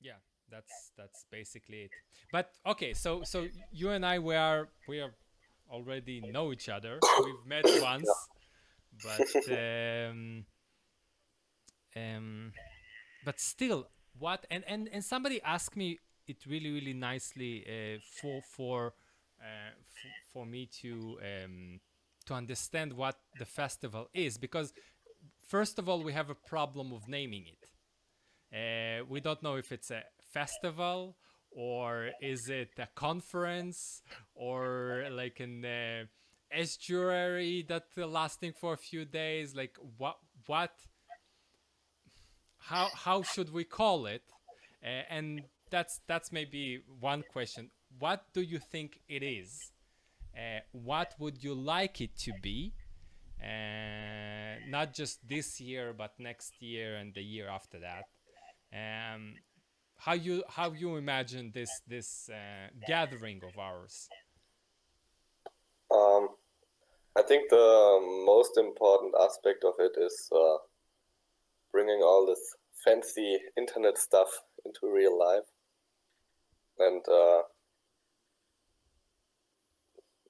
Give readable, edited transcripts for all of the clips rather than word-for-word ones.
Yeah, that's basically it. But okay, so you and I we are already know each other. We've met Yeah. once, but um, but still, what? And somebody asked me it really nicely for me to understand what the festival is, because first of all we have a problem of naming it. We don't know if it's a festival or is it a conference or like an estuary that lasting for a few days. Like what how should we call it? And that's maybe one question. What do you think it is? What would you like it to be? Not just this year, but next year and the year after that. Um, how you imagine this gathering of ours? Um, I think the most important aspect of it is bringing all this fancy internet stuff into real life. And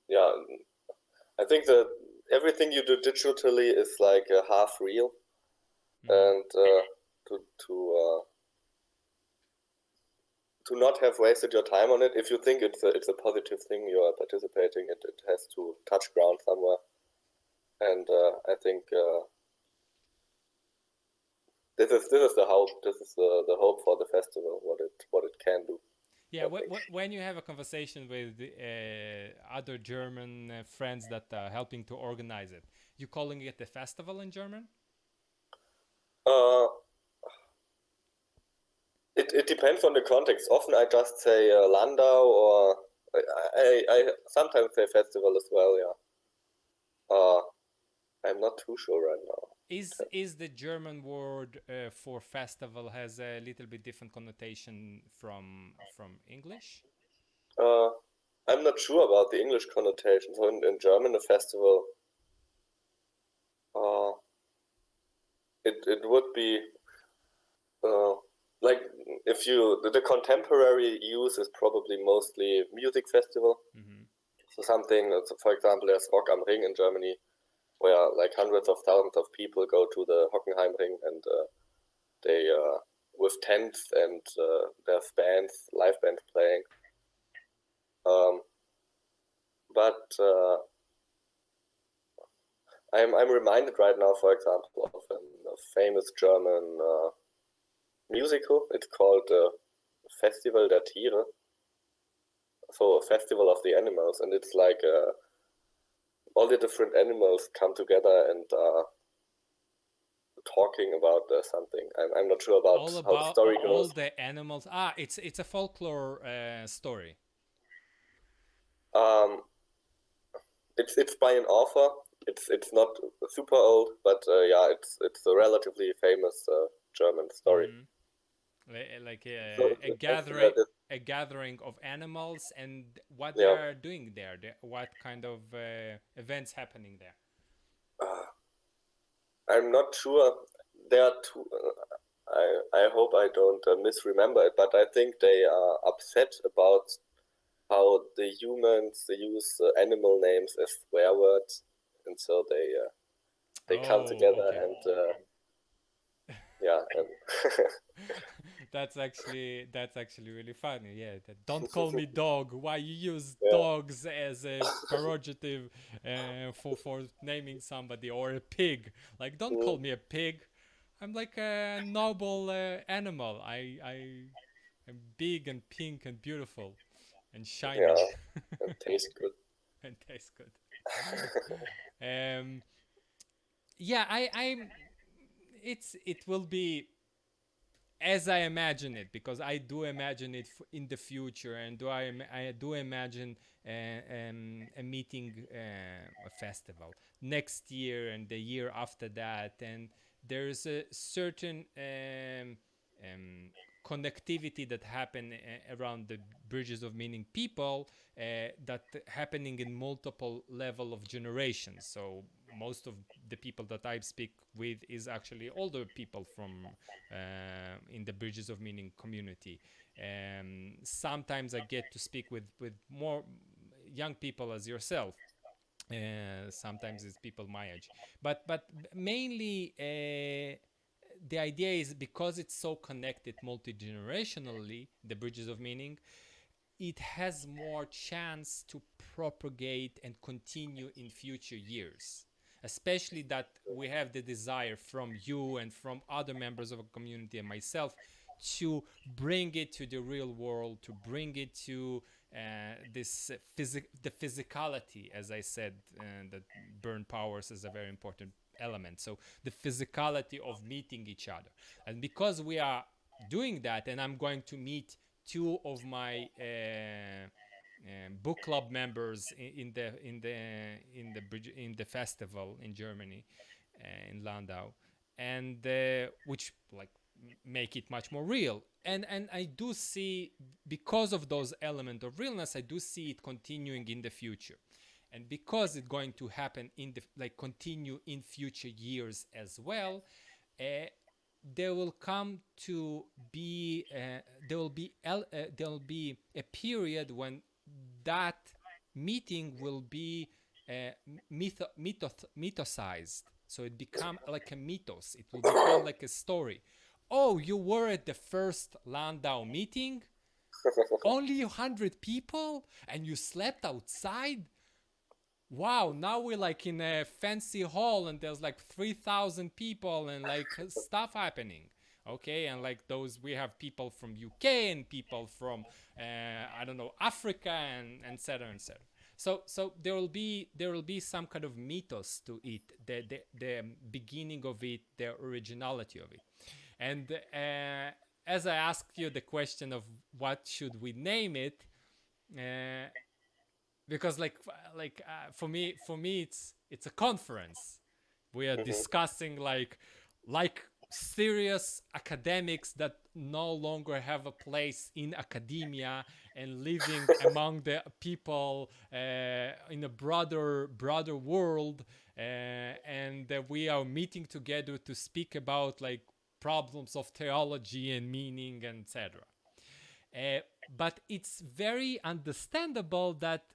yeah, I think that everything you do digitally is like half real, Mm-hmm. and to to uh, to not have wasted your time on it. If you think it's a positive thing you are participating, it has to touch ground somewhere. And I think this is the hope. This is the hope for the festival. What it can do. Yeah, I think. when you have a conversation with other German friends that are helping to organize it, you calling it a festival in German? Uh, it depends on the context. Often I just say Landau, or I sometimes say festival as well. Yeah. I'm not too sure right now. Is the German word for festival has a little bit different connotation from English? Uh, I'm not sure about the English connotation. So in German, a festival, uh, it would be uh, like if you the contemporary use is probably mostly music festival. Mm-hmm. So something, so for example, there's Rock am Ring in Germany, where like hundreds of thousands of people go to the Hockenheim Ring, and they with tents, and there's bands, live bands playing. Um, but I'm reminded right now, for example, of a famous German musical. It's called Festival der Tiere, so a festival of the animals, and it's like all the different animals come together and talking about something. I'm not sure about All how the about story all goes. the animals. Ah, it's a folklore story. Um, it's by an author. It's not super old, but yeah, it's a relatively famous German story. Mm-hmm. Like So a it has gathering of animals and what they yeah. are doing there. What kind of events happening there? Uh, I'm not sure. There are two. I hope I don't misremember it, but I think they are upset about how the humans use animal names as swear words, and so they come Oh, together okay. and yeah, and That's actually really funny. Yeah, don't call me dog. Why you use yeah, dogs as a pejorative for naming somebody, or a pig? Like, don't mm, call me a pig. I'm like a noble animal. I'm big and pink and beautiful and shining yeah, and taste good. and taste good. um, yeah, I'm. It will be as I imagine it, because I do imagine it in the future, and I do imagine a meeting, a festival next year and the year after that, and there's a certain connectivity that happen around the bridges of meaning people, that happening in multiple level of generations. So most of the people that I speak with is actually older people from in the Bridges of Meaning community. Sometimes I get to speak with more young people as yourself. Sometimes it's people my age, but mainly the idea is because it's so connected multi-generationally, the Bridges of Meaning, it has more chance to propagate and continue in future years, especially that we have the desire from you and from other members of a community and myself to bring it to the real world, to bring it to the physicality, as I said, that burn powers is a very important element. So the physicality of meeting each other, and because we are doing that, and I'm going to meet two of my book club members in the festival in Germany, in Landau, and which like make it much more real. And I do see, because of those elements of realness, I do see it continuing in the future, and because it's going to happen in the like continue in future years as well. Uh, there will come to be there will be a period when that meeting will be mythosized, so it become like a mythos, it will become like a story. Oh, you were at the first Landau meeting, only 100 people, and you slept outside. Wow, now we're like in a fancy hall and there's like 3,000 people and like stuff happening. Okay, and like those, we have people from UK and people from I don't know, Africa, and etc, etc. So there will be some kind of mythos to it, the beginning of it, the originality of it. And as I asked you the question of what should we name it, uh, because for me it's a conference. We are Mhm. discussing like serious academics that no longer have a place in academia and living among the people in a broader world, and that we are meeting together to speak about like problems of theology and meaning, etc. uh, but it's very understandable that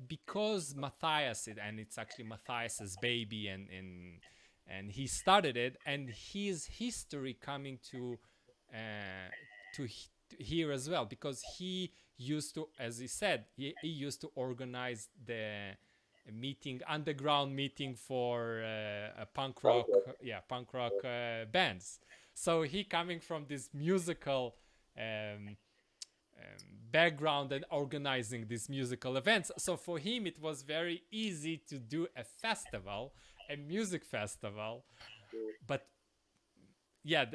because Matthias, and it's actually Matthias's baby, and he started it, and his history coming to here as well, because he used to, as he said, he used to organize the meeting, underground meeting for a punk rock, punk rock bands. So he coming from this musical um, background and organizing these musical events. So for him, it was very easy to do a festival, a music festival. But yeah,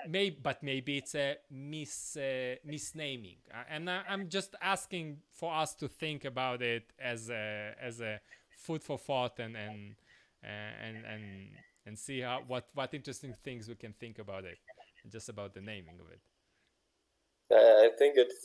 maybe it's a misnaming. And I'm just asking for us to think about it as a food for thought, and see how what interesting things we can think about it, just about the naming of it. I think it's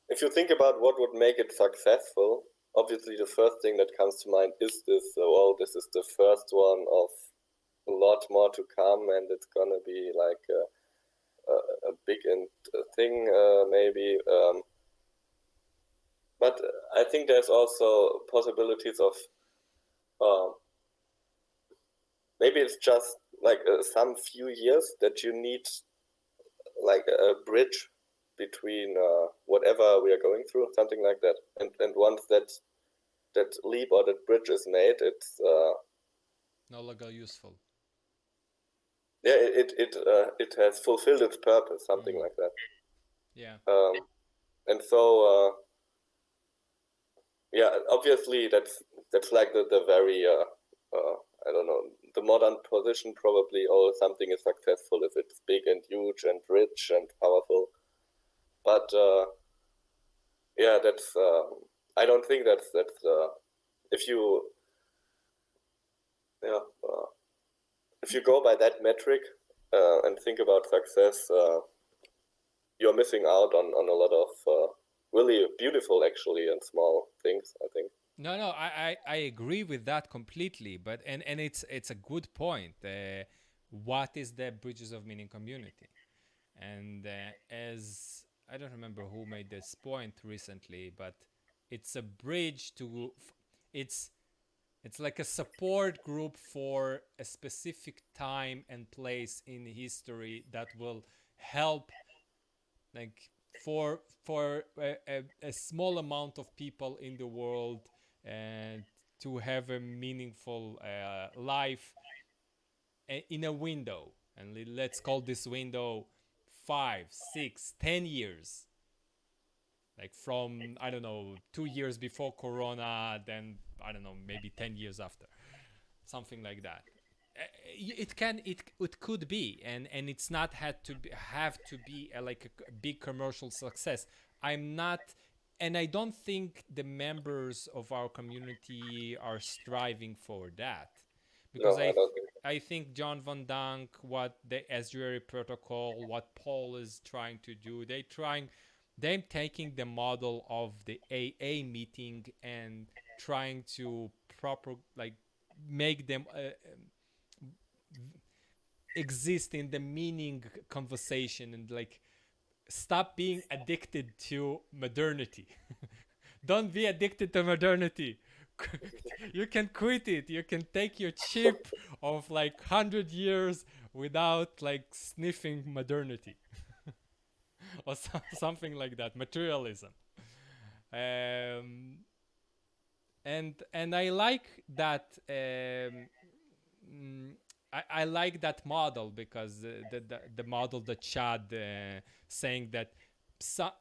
if you think about what would make it successful, obviously the first thing that comes to mind is this. Oh, this is the first one of a lot more to come, and it's gonna be like a big thing, maybe. But I think there's also possibilities of maybe it's just like some few years that you need like a bridge between whatever we are going through, something like that. And once that leap or that bridge is made, it's No longer useful. yeah, it has fulfilled its purpose, something like that. Yeah. And so yeah, obviously that's like the very I don't know, the modern position probably. Oh, something is successful if it's big and huge and rich and powerful. But yeah, that's I don't think that's if you yeah if you go by that metric and think about success, you're missing out on a lot of really beautiful, actually, and small things, I think. No, I agree with that completely. But and it's a good point. What is the Bridges of Meaning community? And as I don't remember who made this point recently, but it's a bridge to it's it's like a support group for a specific time and place in history that will help, like, for a small amount of people in the world and to have a meaningful life in a window. And let's call this window 5, 6, 10 years, like from, I don't know, 2 years before Corona, then I don't know, maybe 10 years after, something like that. It could be, and it's not had to be, have to be like a big commercial success. I'm not, and I don't think the members of our community are striving for that, because No, I don't think. I think John Van Dunk, what the Isreal protocol, what Paul is trying to do, they're taking the model of the AA meeting and trying to proper, like, make them exist in the meaning conversation, and like stop being addicted to modernity. Don't be addicted to modernity. You can quit it. You can take your chip of like 100 years without like sniffing modernity or something like that, materialism. um, and I like that. Mm, I like that model, because the model that Chad saying that,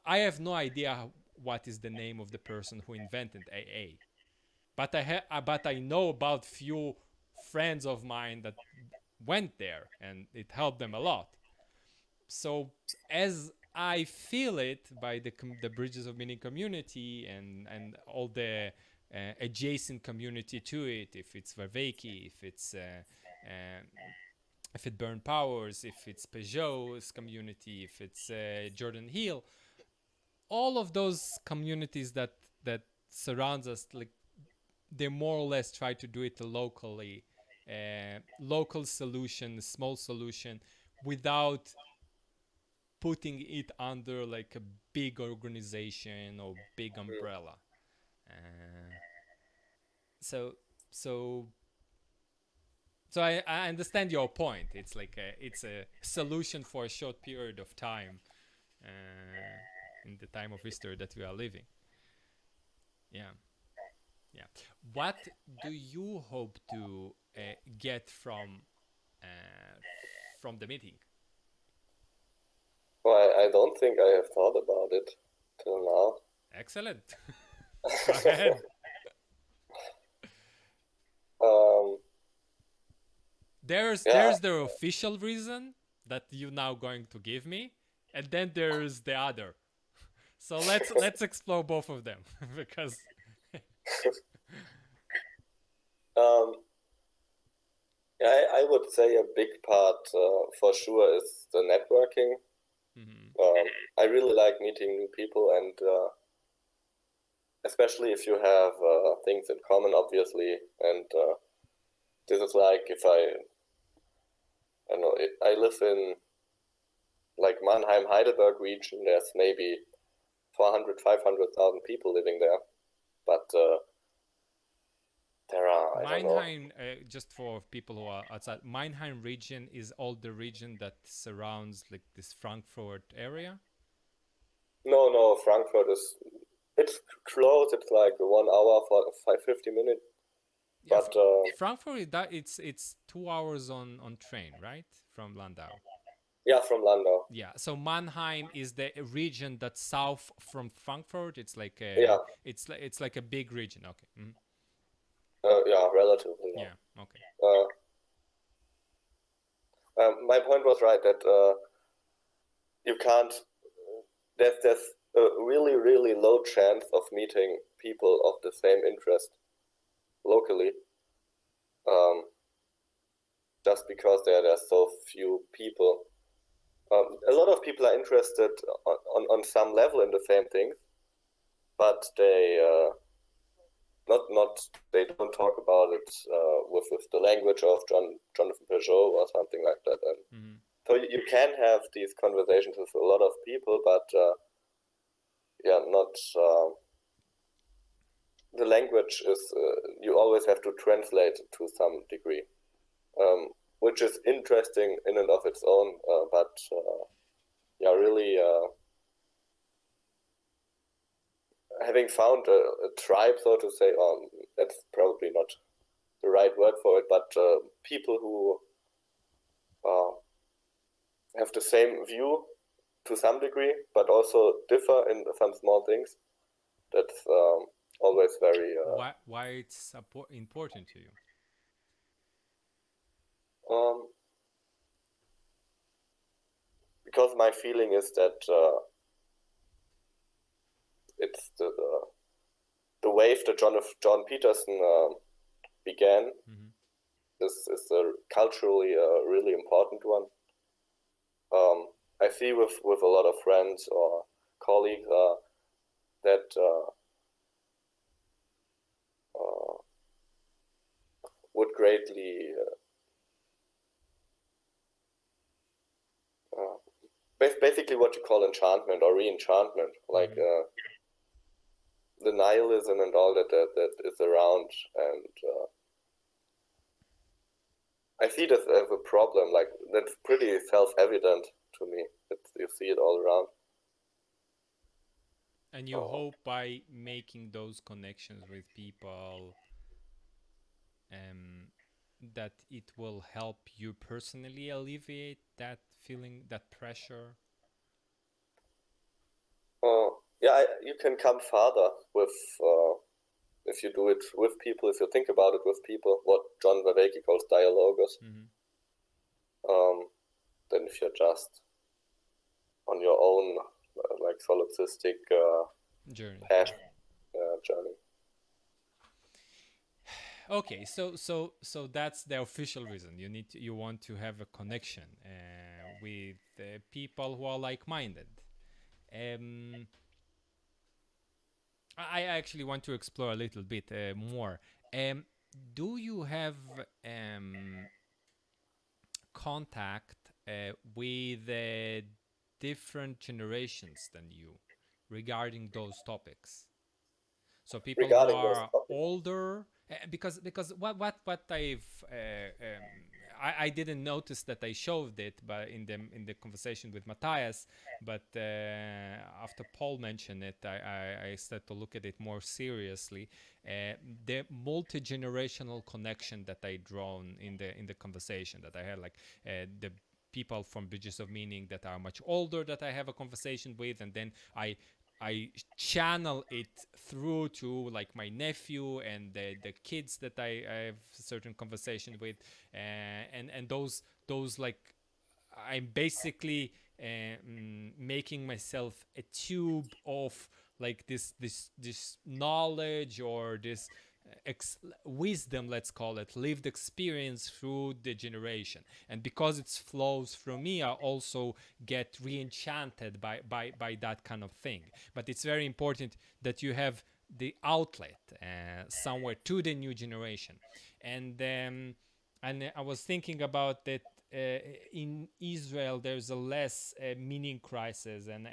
I have no idea what is the name of the person who invented AA, but but I know about few friends of mine that went there and it helped them a lot. So as I feel it by the Bridges of Meaning community and all the adjacent community to it, if it's Verveki, um, if it Burn Powers, if it's Peugeot's community, if it's Jordan Hill, all of those communities that surrounds us, like, they more or less try to do it locally, local solution, small solution, without putting it under like a big organization or big Mm. umbrella. Uh, so so I understand your point. It's like it's a solution for a short period of time, in the time of history that we are living. Yeah, yeah. What do you hope to get from the meeting? Well, I don't think I have thought about it till now. Excellent. Go ahead. um, There's yeah, there's the official reason that you now going to give me, and then there's the other. So let's explore both of them because um, yeah, I would say a big part for sure is the networking. Mhm. I really like meeting new people, and especially if you have things in common, obviously. And this is like if I don't know, I live in like Mannheim, Heidelberg region. There's maybe 400, 500,000 people living there, but there are, I don't know. Mannheim, just for people who are outside, Mannheim region is all the region that surrounds like this Frankfurt area. No, Frankfurt is it's close. It's like 1 hour for 50 minutes. Yeah, But Frankfurt, that it's 2 hours on train, right, from Landau. yeah, from Landau. Yeah, so Mannheim is the region that's south from Frankfurt. It's like Yeah, it's like a big region. Okay. yeah, relatively. Yeah. Okay. My point was right that you can't. There's a really really low chance of meeting people of the same interest locally, just because there's so few people. A lot of people are interested on some level in the same things, but they not they don't talk about it with the language of Jonathan Peugeot or something like that. And Mm-hmm. so you can have these conversations with a lot of people, but yeah, not the language is you always have to translate to some degree, which is interesting in and of its own, but yeah, really having found a tribe, so to say, that's probably not the right word for it, but people who uh, have the same view to some degree, but also differ in some small things. That's always very. Why it's important to you? Um, because my feeling is that it's the wave that John Peterson began. Mm-hmm. This is a culturally really important one. I see with a lot of friends or colleagues that uh, would greatly basically what you call enchantment or re-enchantment, like Mm-hmm. the nihilism and all that is around, and I see this as a problem. Like that's pretty self-evident to me. You see it all around. And you Uh, hope by making those connections with people, um, that it will help you personally alleviate that feeling, that pressure. yeah, you can come farther with if you do it with people. If you think about it with people, what John Vervaeke calls dialogus. Mm-hmm. Than if you're just on your own, like solipsistic Journey. path journey. Okay, so that's the official reason. You want to have a connection with people who are like-minded. Um, I actually want to explore a little bit more. Um, do you have um, contact with different generations than you regarding those topics? So people who Regarding those are topics, older, because what I've I didn't notice that I showed it, but in the conversation with Matthias, but after Paul mentioned it, I started to look at it more seriously. The multi generational connection that I drawn in the conversation that I had, like the people from Bridges of Meaning that are much older that I have a conversation with, and then I channel it through to like my nephew and the kids that I have certain conversation with, and those like I'm basically making myself a tube of like this knowledge or this wisdom, let's call it, lived experience through the generation. And because it flows from me, I also get re-enchanted by that kind of thing. But it's very important that you have the outlet somewhere to the new generation. And I was thinking about that in Israel there's a less meaning crisis, and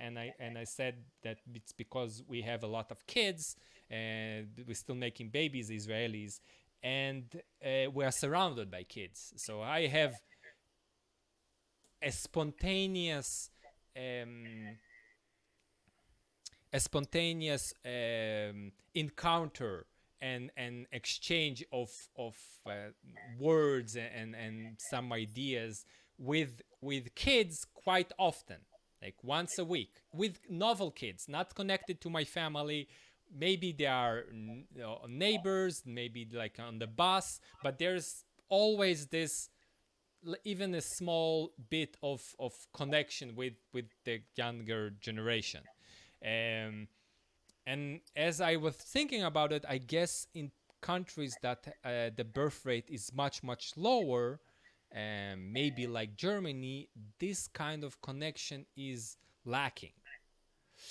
I said that it's because we have a lot of kids and we're still making babies, Israelis, and we are surrounded by kids. So I have a spontaneous um, encounter and exchange of words and some ideas with kids quite often, like once a week, with novel kids not connected to my family. Maybe they are neighbors, maybe like on the bus, but there's always this even a small bit of connection with the younger generation. um, and as I was thinking about it, I guess in countries that the birth rate is much lower, maybe like Germany, this kind of connection is lacking.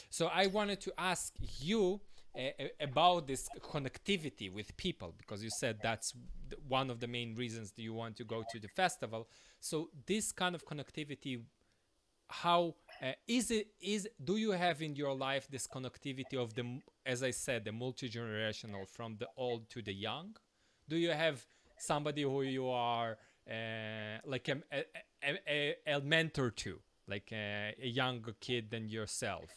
So I wanted to ask you, about this connectivity with people, because you said that's one of the main reasons that you want to go to the festival. So this kind of connectivity, how is do you have in your life this connectivity of the, as I said, the multi-generational, from the old to the young? Do you have somebody who you are like a mentor to, like a younger kid than yourself?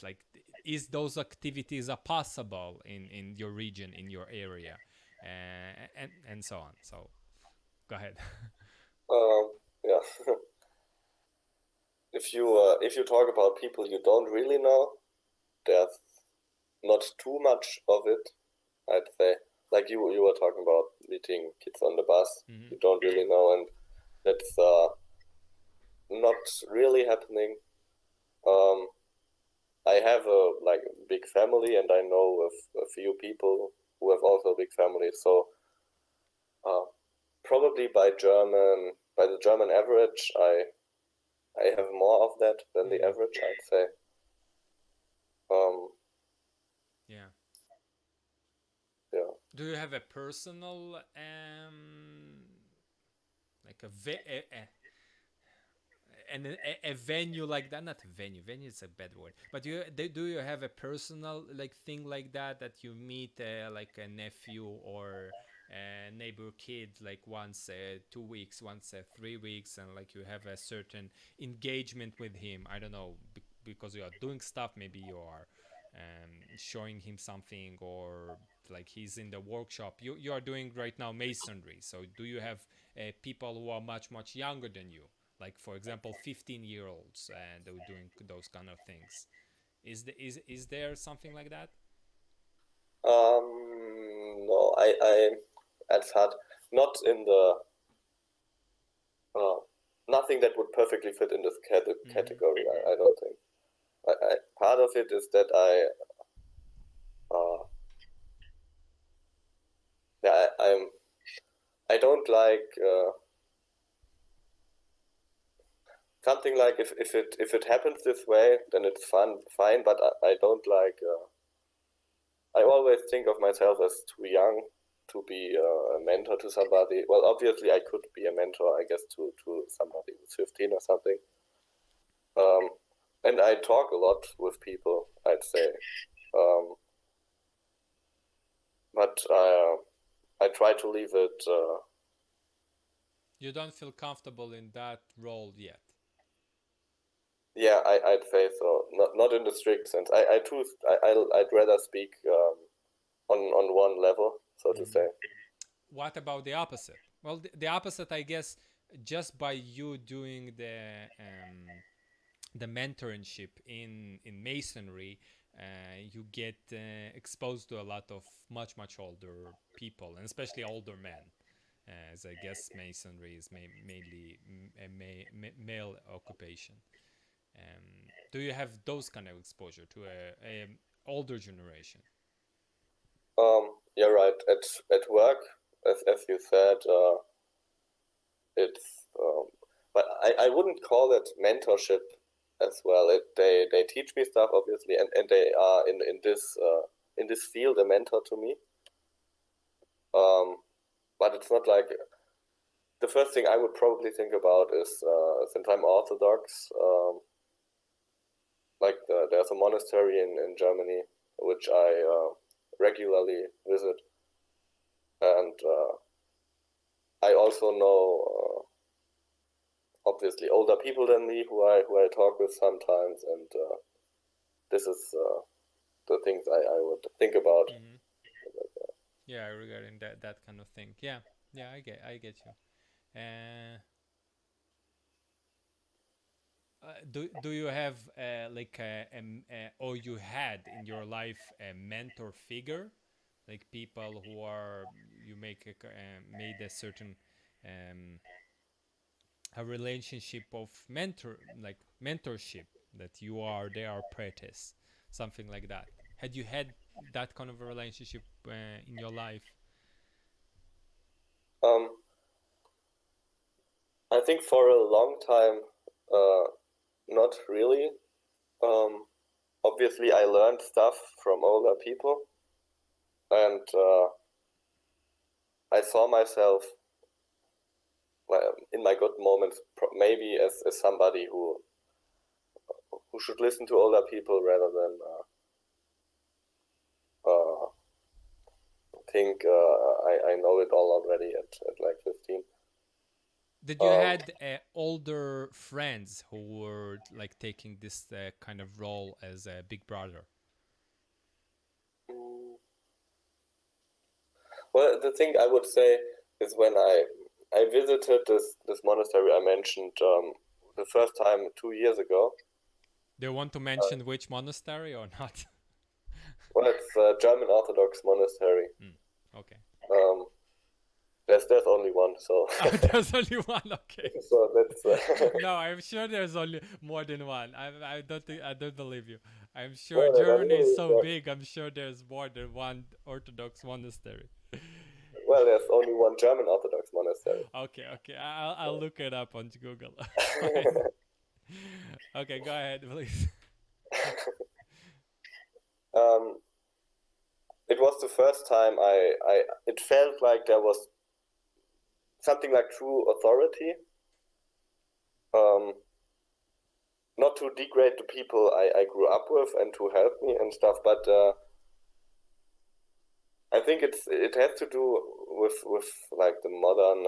Like, is those activities are possible in your region, in your area, and so on? So go ahead. Yeah. If you talk about people you don't really know, there's not too much of it, I'd say. Like you were talking about meeting kids on the bus Hmm. you don't really know, and that's not really happening. Um, I have a like big family, and I know of a few people who have also a big family. So uh, probably by the German average, I have more of that than the Mm. average, I'd say. Um, Yeah. yeah. Do you have a personal like a venue like that? Not a venue. Venue is a bad word. But do you have a personal like thing like that you meet like a nephew or a neighbor kid like once 2 weeks, once 3 weeks, and like you have a certain engagement with him? I don't know, because you are doing stuff. Maybe you are showing him something, or like he's in the workshop. You are doing right now masonry. So do you have people who are much younger than you, like for example 15-year-olds, and they were doing those kind of things? Is there something like that? No, I've had not in the uh, nothing that would perfectly fit in this Mm-hmm. category. I don't think. Part of it is that uh, yeah, I don't like something like if it happens this way, then it's fine. But I don't like. I always think of myself as too young to be a mentor to somebody. Well, obviously, I could be a mentor, I guess, to somebody who's 15 or something. Um, and I talk a lot with people, I'd say. Um, but I try to leave it. You don't feel comfortable in that role yet? Yeah, I'd say so. Not in the strict sense. I choose. I'd rather speak on one level, so to Mm-hmm. say. What about the opposite? Well, the opposite, I guess, just by you doing the mentorship in masonry, you get exposed to a lot of much older people, and especially older men, as I guess masonry is mainly a male occupation. Do you have those kind of exposure to a older generation? Yeah, right. At work, as you said, it's but I wouldn't call it mentorship as well. They teach me stuff obviously, and they are in this field a mentor to me. Um, but it's not like the first thing I would probably think about is since I'm Orthodox, like there's a monastery in Germany which I regularly visit, and I also know obviously older people than me who I talk with sometimes, and this is the things I would think about. Mm-hmm. Yeah, regarding that kind of thing. Yeah, yeah, I get you. Uh, do you have like or you had in your life a mentor figure, like people who are you make made a certain um, a relationship of mentorship, that you are their apprentice, something like that? Had you had that kind of a relationship in your life? Um, I think for a long time, not really. Um, obviously I learned stuff from older people, and I saw myself in my good moments maybe as somebody who should listen to older people rather than think I know it all already at like 15. Did you had older friends who were like taking this kind of role as a big brother? Well, the thing I would say is when I visited this monastery I mentioned the first time 2 years ago. Do you want to mention which monastery or not? Well, it's a German Orthodox monastery. Okay. There's only one, so. Oh, there's only one. Okay. So that's. No, I'm sure there's only more than one. I don't think I don't believe you. I'm sure No, Germany is so big. I'm sure there's more than one Orthodox monastery. Well, there's only one German Orthodox monastery. Okay. I'll look it up on Google. Okay, go ahead, please. It was the first time it felt like there was something like true authority. Not to degrade the people I grew up with and to help me and stuff, but I think it has to do with like the modern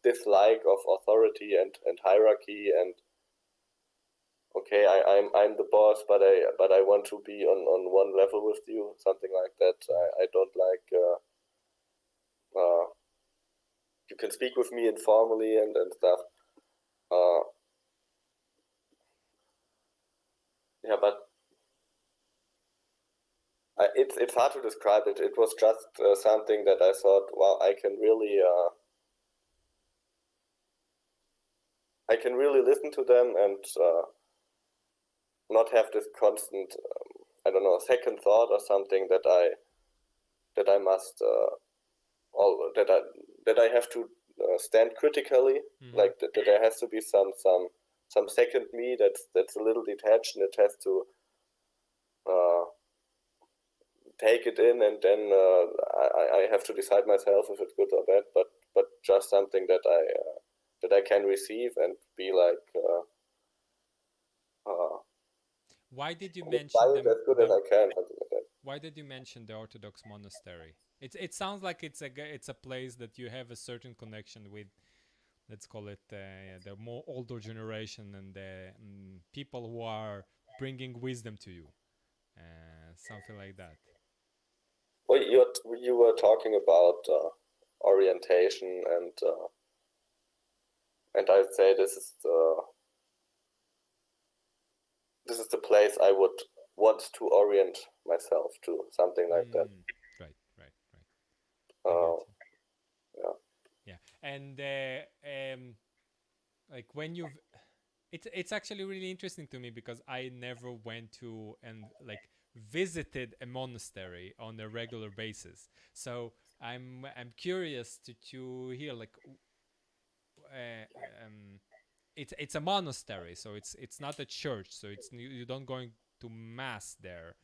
dislike of authority and hierarchy and okay, I'm the boss, but I want to be on one level with you, something like that. I don't like. You can speak with me informally and stuff. Yeah, but it's hard to describe it. It was just something that I thought, wow, I can really listen to them and not have this constant, I don't know, second thought or something that I must that I have to stand critically. Like that there has to be some second me that's a little detached and it has to take it in, and then I have to decide myself if it's good or bad. But just something that I can receive and be like. Why did you mention them? As good as I can, something like that. Why did you mention the Orthodox monastery? It sounds like it's a place that you have a certain connection with. Let's call it the more older generation and the people who are bringing wisdom to you, something like that. Well, you were talking about orientation and I'd say this is the place I would want to orient myself to, something like that. Right. Yeah. And like when you've, it's actually really interesting to me because I never went to and like visited a monastery on a regular basis. So I'm curious to hear like it's a monastery, so it's not a church, so it's you don't going to mass there.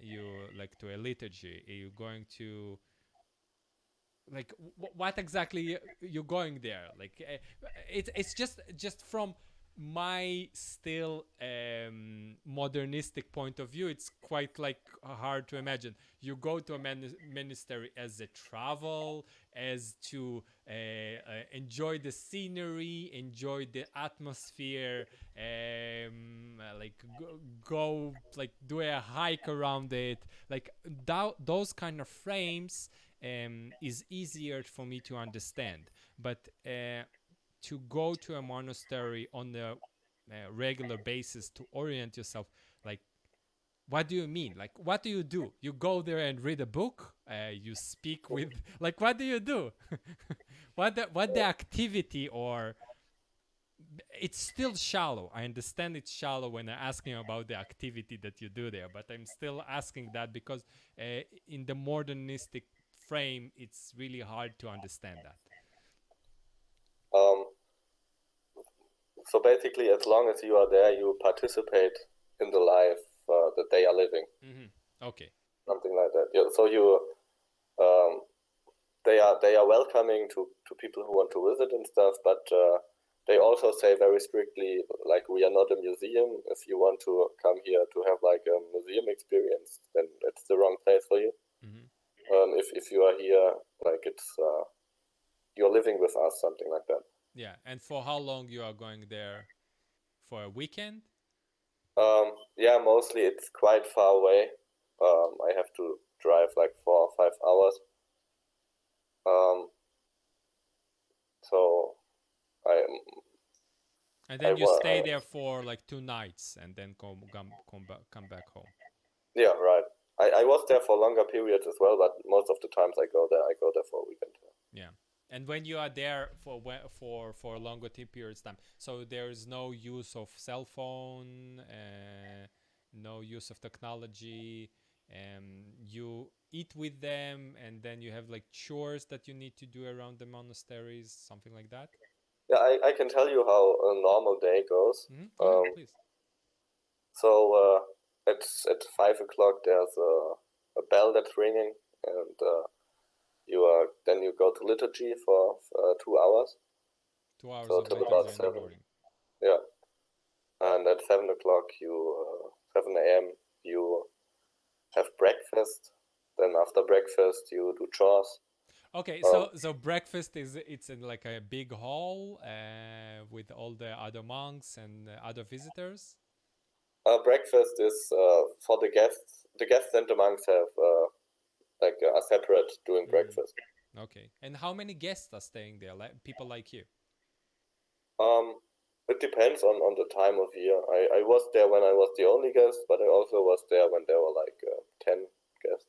You like to a liturgy. You're going to like what exactly you're going there? Like it's just from my still modernistic point of view, it's quite like hard to imagine you go to a monastery as a travel, as to enjoy the scenery, enjoy the atmosphere, like go like do a hike around it, like those kind of frames is easier for me to understand. But to go to a monastery on a regular basis to orient yourself, like what do you mean? Like what do? You go there and read a book? You speak with like what do you do? what the activity? Or it's still shallow. I understand it's shallow when I'm asking about the activity that you do there, but I'm still asking that because in the modernistic frame, it's really hard to understand that. So basically, as long as you are there, you participate in the life that they are living. Okay. Something like that. Yeah, so um, they are welcoming to people who want to visit and stuff, but they also say very strictly, like, we are not a museum. If you want to come here to have like a museum experience, then it's the wrong place for you. If you are here, like, it's you're living with us, something like that. Yeah, and for how long you are going there? For a weekend? Yeah, mostly it's quite far away. I have to drive like 4 or 5 hours. So I And then you wa- stay there for like 2 nights and then come back home. yeah, right. I was there for longer periods as well, but most of the times I go there for a weekend. Yeah. And when you are there for a longer periods of time, so there is no use of cell phone, no use of technology. You eat with them, and then you have like chores that you need to do around the monasteries, something like that. Yeah, I can tell you how a normal day goes. Go ahead, please. So at 5 o'clock there's a bell that's ringing, and you go to liturgy for 2 hours. 2 hours So of till liturgy about in the 7. morning. Yeah, and at 7 o'clock 7 a.m. you have breakfast. Then after breakfast you do chores. Okay, so breakfast it's in like a big hall with all the other monks and other visitors. Breakfast is for the guests. The guests and the monks have are separate doing breakfast. Okay, and how many guests are staying there? Like people like you? Um, it depends on the time of year. I was there when I was the only guest, but I also was there when there were like 10 guests.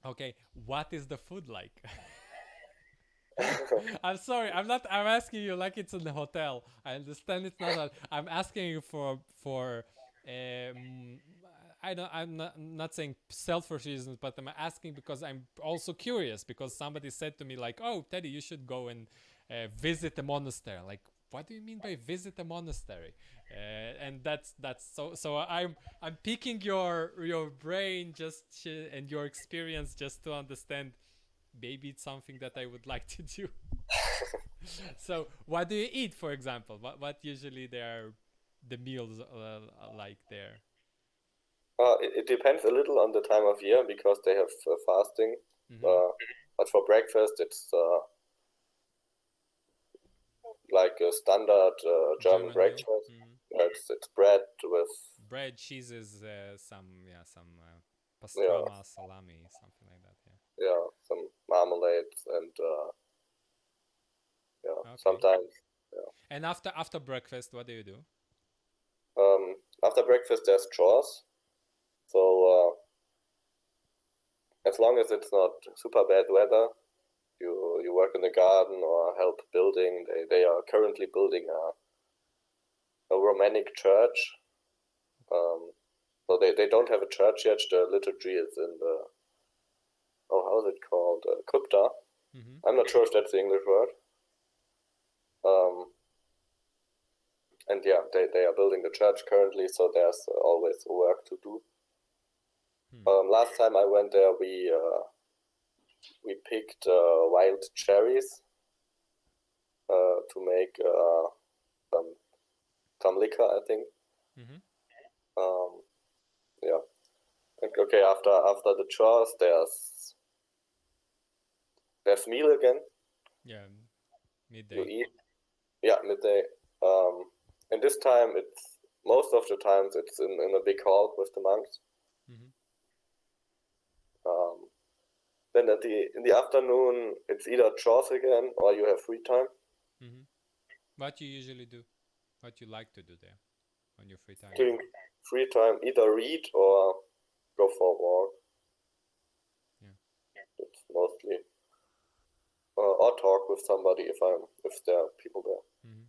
Okay, what is the food like? I'm sorry. I'm asking you like it's in the hotel. I understand it's not. I'm asking you for. Um, I don't. I'm not saying selfish reasons, but I'm asking because I'm also curious because somebody said to me like, "Oh, Teddy, you should go and visit a monastery." Like, what do you mean by visit a monastery? And that's so. I'm picking your brain and your experience just to understand maybe it's something that I would like to do. So, what do you eat, for example? What usually the meals like there? It depends a little on the time of year because they have fasting. Mm-hmm. But for breakfast, it's like a standard German German meal. breakfast. Mm-hmm. It's bread with Bread, cheeses, some yeah pastrama, salami, something like that. some marmalades and Yeah. Okay. sometimes yeah. And after breakfast, what do you do? After breakfast, there's chores. So as long as it's not super bad weather, you work in the garden or help building. They are currently building a Romanic church. So they don't have a church yet. The liturgy is in the how's it called? Crypta. Mm-hmm. I'm not sure if that's the English word. And yeah, they are building the church currently, so there's always work to do. Last time I went there, we picked wild cherries to make some liquor, I think. Mm-hmm. Yeah. Okay. After the chores, there's meal again. Yeah, You midday. eat. Yeah, midday. And this time it's most of the times it's in a big hall with the monks. Mm-hmm. Then in the afternoon it's either chores again or you have free time. Mm-hmm. What you usually do? What you like to do there on your free time? During free time, either read or go for a walk. Yeah. It's mostly or talk with somebody if there are people there. Mm-hmm.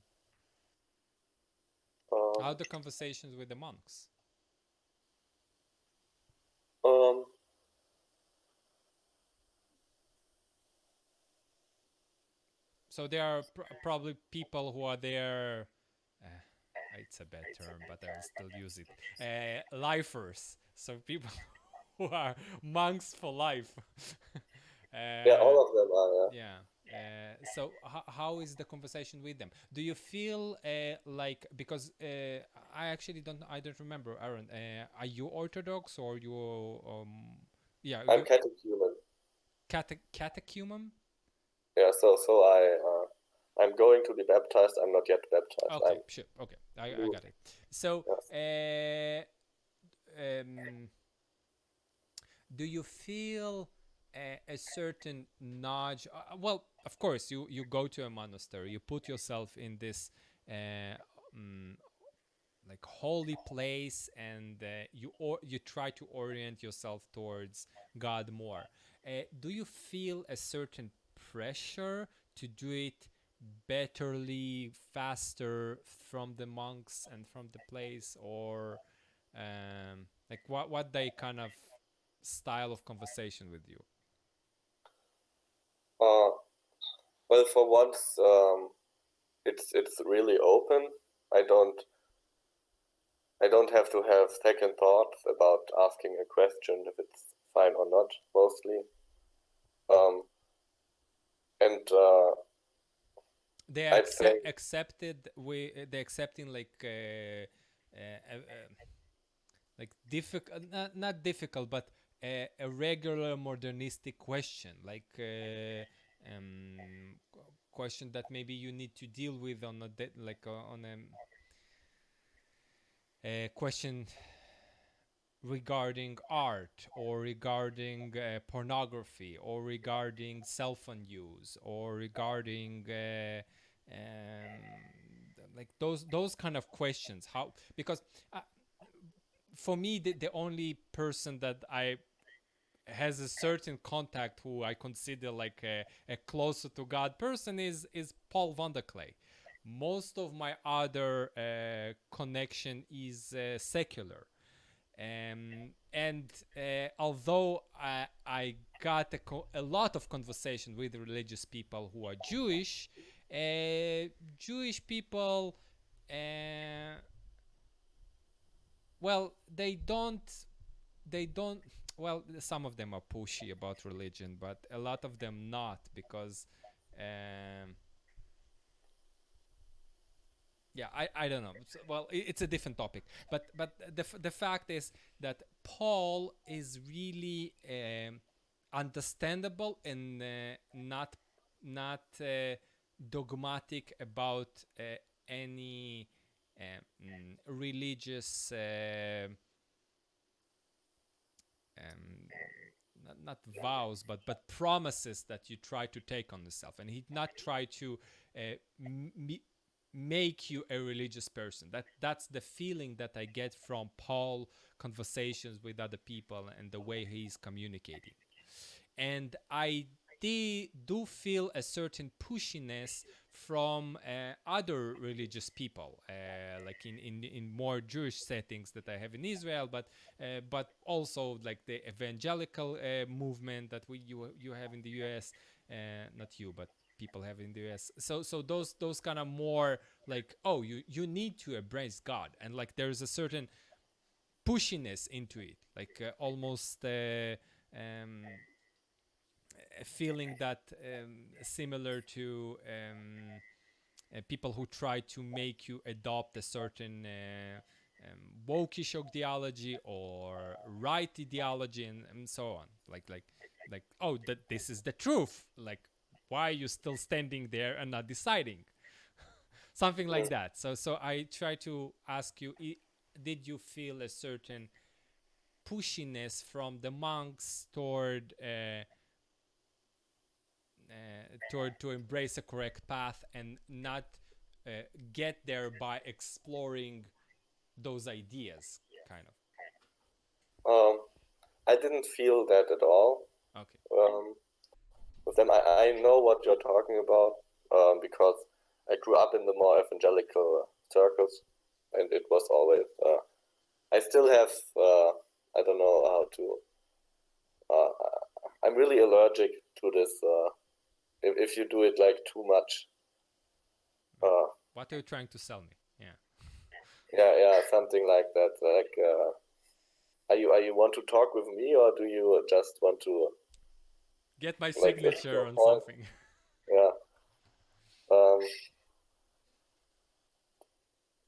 How are Um, the conversations with the monks? um, So there are probably people who are there. Uh, it's a bad term, but I will still use it. Lifers, so people who are monks for life. Yeah, uh, all of them are. yeah. So how is the conversation with them? Do you feel like, because I actually don't remember, Aaron. Are you Orthodox or you yeah, I'm you catechumen. catechumen? Yeah, so I'm going to be baptized. I'm not yet baptized. Okay, I'm sure. Okay, I new. got it. So, Yes. um, do you feel a certain nudge? Well, of course, you go to a monastery, you put yourself in this uh, um, like holy place, and you try to orient yourself towards God more. Do you feel a certain pressure to do it betterly, faster from the monks and from the place, or like what they kind of style of conversation with you? Uh, well, for once, it's really open. I don't I don't have to have second thoughts about asking a question if it's fine or not. Mostly, um, and They I'd say accepted, they accepting like difficult, not difficult, but a regular modernistic question, like question that maybe you need to deal with on a on a question regarding art, or regarding pornography, or regarding cell phone use, or regarding like those kind of questions. How, because for me, the only person that I has a certain contact who I consider like a closer to God person is Paul van der Clay. Most of my other connection is secular. And although I got a lot of conversation with religious people who are Jewish, Jewish people, uh, well, they don't, well, some of them are pushy about religion, but a lot of them not, because um, yeah, I don't know. Well, it's a different topic, but the fact is that Paul is really understandable, and not dogmatic about any religious um, not vows, but promises that you try to take on yourself, and he not try to uh, m- make you a religious person. That's the feeling that I get from Paul conversations with other people and the way he's communicating. And I do feel a certain pushiness from other religious people, like in more Jewish settings that I have in Israel, but also like the evangelical movement that you have in the U.S. Not you, but people have in the U.S. So those kind of more like, oh, you need to embrace God, and like there's a certain pushiness into it, like almost. A feeling that similar to people who try to make you adopt a certain wokish ideology or right ideology, and so on, like oh, that this is the truth, like why are you still standing there and not deciding? Something like mm, that. So I try to ask you, did you feel a certain pushiness from the monks toward to embrace a correct path, and not uh, get there by exploring those ideas, kind of. um, I didn't feel that at all. Okay. Um, with them, I know what you're talking about because I grew up in the more evangelical circles, and it was always. I still have. I don't know how to. Uh, I'm really allergic to this. If you do it like too much. Uh, What are you trying to sell me? Yeah. yeah, something like that. Like, are you want to talk with me, or do you just want to Get my like listen to signature a on point? something. Yeah. Um,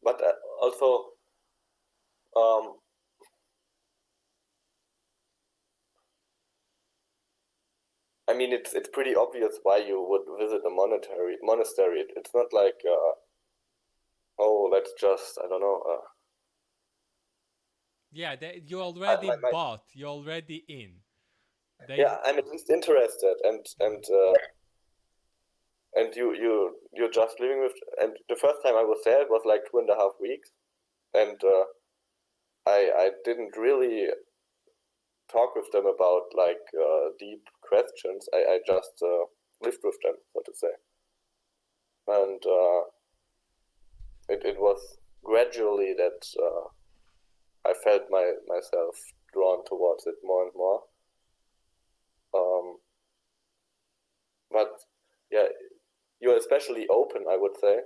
but also, um, I mean, it's pretty obvious why you would visit a monastery. It's not like, oh, let's just, I don't know. Yeah, you I, already my, bought. You're already in. They yeah, I'm at least interested, and you're just living with. And the first time I was there, it was like 2.5 weeks, and I didn't really talk with them about like deep questions. I just lived with them, so to say, and it was gradually that I felt myself drawn towards it more and more. Um, but yeah, you're especially open, I would say.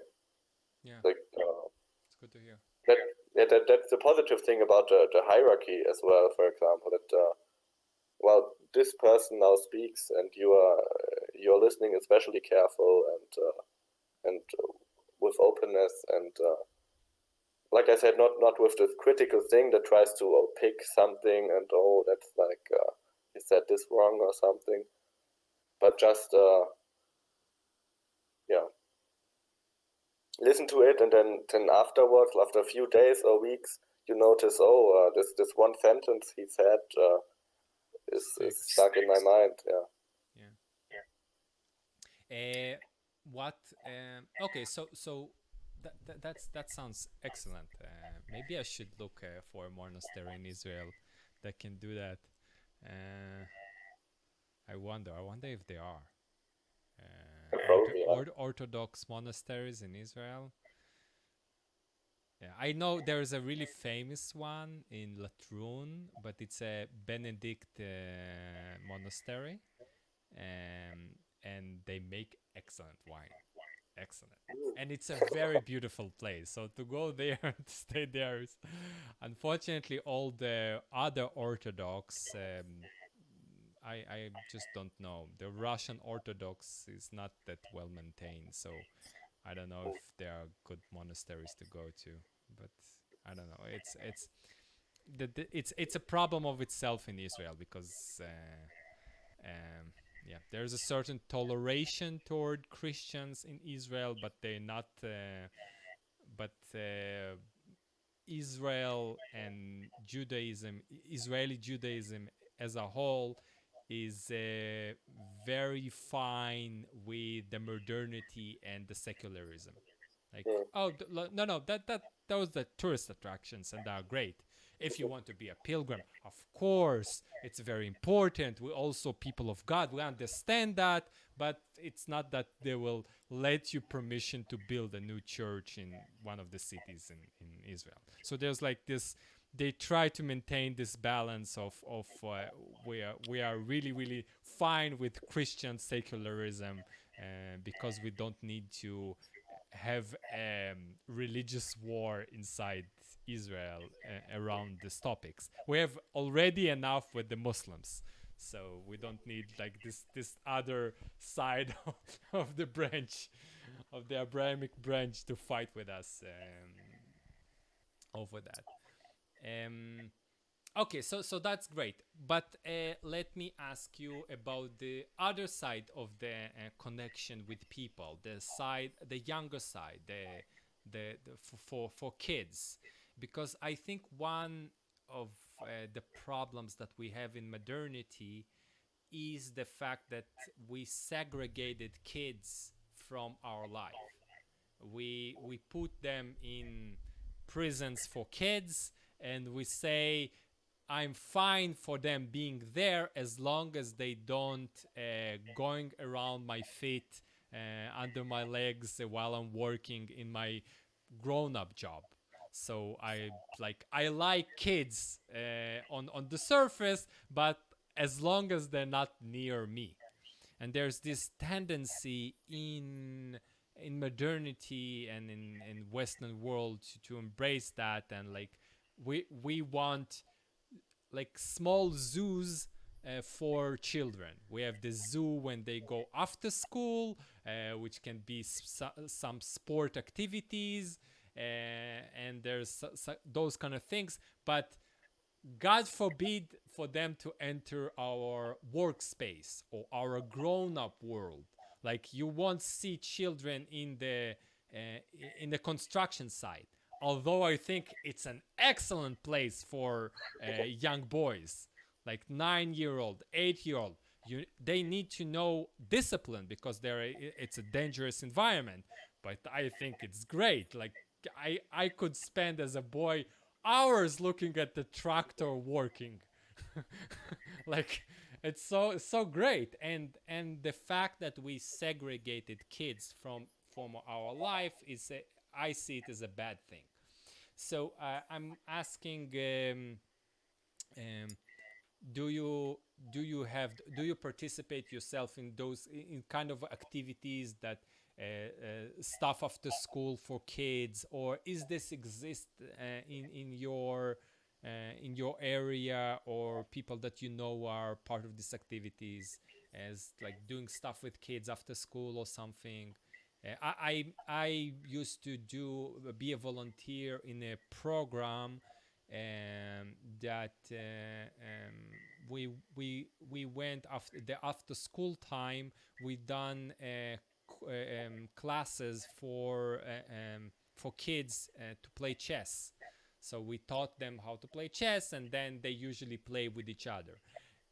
yeah, Like it's good to hear. that, yeah, that's the positive thing about the hierarchy as well. For example, that well, this person now speaks, and you're listening especially careful and with openness and like I said, not with this critical thing that tries to pick something and oh, that's like he said this wrong or something, but just yeah, listen to it, and then afterwards, after a few days or weeks, you notice, oh, this one sentence he said is Sticks. stuck in my mind. Yeah. Yeah. Uh, what? Okay, so that sounds excellent. Maybe I should look for a monastery in Israel that can do that. Uh, I wonder. I wonder if there are Probably. Yeah. Orthodox monasteries in Israel. Yeah, I know there's a really famous one in Latrun, but it's a Benedict monastery, and they make excellent wine. Excellent. And it's a very beautiful place. So to go there and stay there is, unfortunately, all the other Orthodox. I just don't know. The Russian Orthodox is not that well maintained, so I don't know if there are good monasteries to go to. But I don't know. It's a problem of itself in Israel because yeah, there's a certain toleration toward Christians in Israel, but they're not. But Israel and Judaism, Israeli Judaism as a whole, is very fine with the modernity and the secularism. Like, Mm. oh no, that those are the tourist attractions and are great. If you want to be a pilgrim, of course, it's very important. We're also people of God. We understand that, but it's not that they will let you permission to build a new church in one of the cities in Israel. So there's like this. They try to maintain this balance of we are really fine with Christian secularism because we don't need to have a religious war inside Israel around these topics. We have already enough with the Muslims, so we don't need like this other side of the branch of the Abrahamic branch to fight with us over that. Um, okay, so that's great. But let me ask you about the other side of the connection with people, the younger side, the for kids, because I think one of the problems that we have in modernity is the fact that we segregated kids from our life. We put them in prisons for kids, and we say I'm fine for them being there as long as they don't going around my feet under my legs while I'm working in my grown-up job. So I like kids on the surface, but as long as they're not near me. And there's this tendency in in modernity and in Western world to embrace that, and like we want like small zoos for children. We have the zoo when they go after school, which can be some sport activities, and there's those kind of things. But God forbid for them to enter our workspace or our grown-up world. Like you won't see children in the construction site. Although I think it's an excellent place for young boys, like 9-year-old, 8-year-old. They need to know discipline because it's a dangerous environment. But I think it's great. Like I could spend as a boy hours looking at the tractor working. Like it's so great, and the fact that we segregated kids from our life is I see it as a bad thing. So I'm asking, um, do you do you participate yourself in those in kind of activities that stuff after school for kids, or is this exist in your area, or people that you know are part of these activities as like doing stuff with kids after school or something? I used to be a volunteer in a program that we went after the after school time. We done classes for kids to play chess. So we taught them how to play chess, and then they usually play with each other.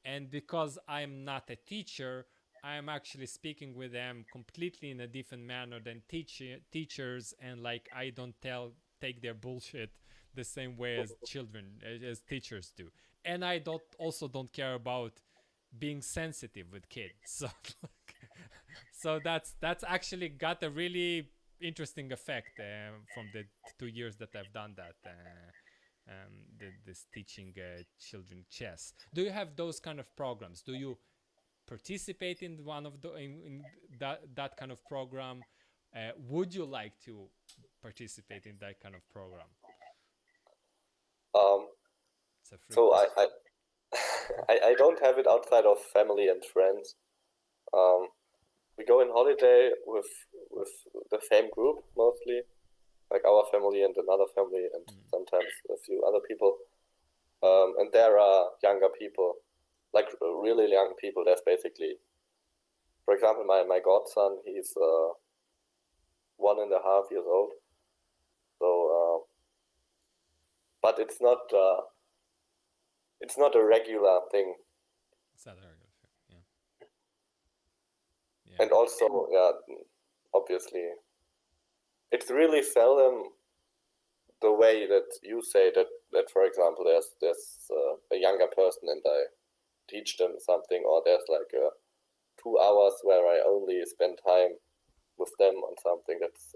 And because I'm not a teacher, I'm actually speaking with them completely in a different manner than teachers, and like I don't take their bullshit the same way as children as teachers do. And I don't care about being sensitive with kids. So that's actually got a really interesting effect from the 2 years that I've done that. This teaching children chess. Do you have those kind of programs? Do you participate in one of in that kind of program? Would you like to participate in that kind of program? Um, It's a free so question. I don't have it outside of family and friends. We go in holiday with the same group mostly, like our family and another family, and sometimes a few other people. And there are younger people, like really young people. That's basically, for example, my godson. He's 1.5 years old. So, but it's not a regular thing. It's not a regular thing. Yeah. Yeah. And also, yeah, obviously, it's really seldom the way that you say that for example, there's a younger person and I teach them something, or there's like 2 hours where I only spend time with them on something. That's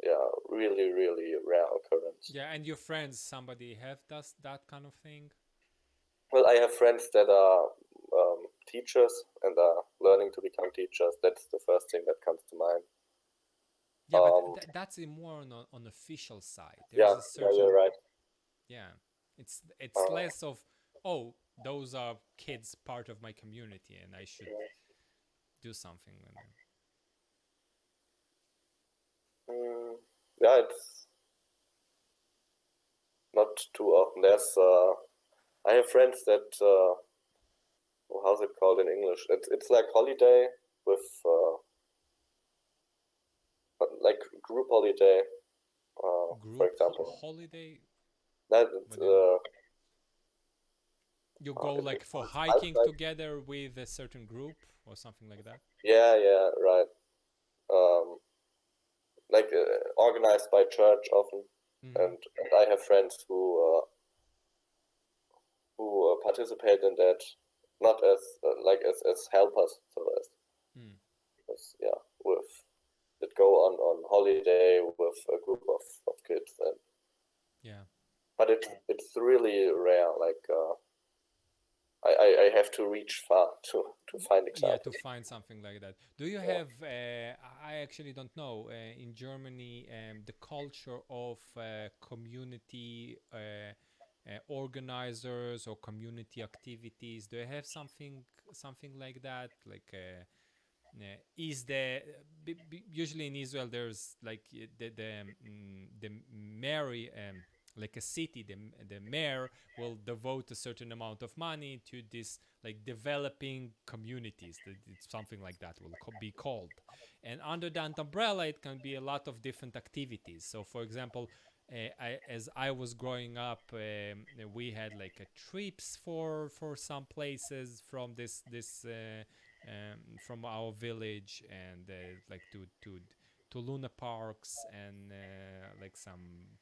yeah, really really rare occurrence. Yeah, and your friends, somebody have does that kind of thing? Well, I have friends that are teachers and are learning to become teachers. That's the first thing that comes to mind. Yeah, but that's more on official side. There's Yeah, a yeah, certain you're right. yeah. It's less of, oh, those are kids part of my community and I should do something with them. Yeah, it's not too often. I have friends that how's it called in English? It's like holiday with like group holiday, for Group example. holiday? That What do you go it like for was hiking like together with a certain group or something like that? yeah, right. Um, like organized by church often, Mm-hmm. and I have friends who participate in that, not as like as helpers, so Mm. as yeah, with that go on holiday with a group of kids, and Yeah. but it's really rare. Like I have to reach far to find Yeah, to examples. find something like that. Do you Yeah. have I actually don't know in Germany the culture of community organizers or community activities? Do you have something like that? Like is the usually in Israel there's like the Mary like a city, the mayor will devote a certain amount of money to this like developing communities. It's something like that will be called, and under that umbrella it can be a lot of different activities. So for example, as I was growing up, we had like a trips for some places from from our village, and like to Luna parks, and like some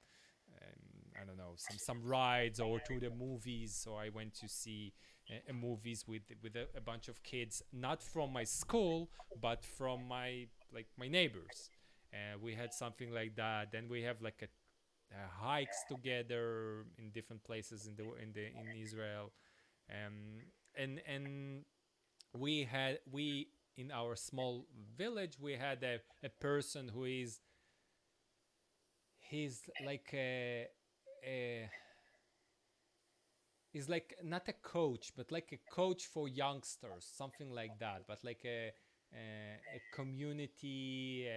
I don't know, some rides, or to the movies. So I went to see movies with a bunch of kids, not from my school, but from my neighbors. We had something like that. Then we have like a hikes together in different places in Israel, and we in our small village we had a person who he's like a is like not a coach, but like a coach for youngsters, something like that, but like a community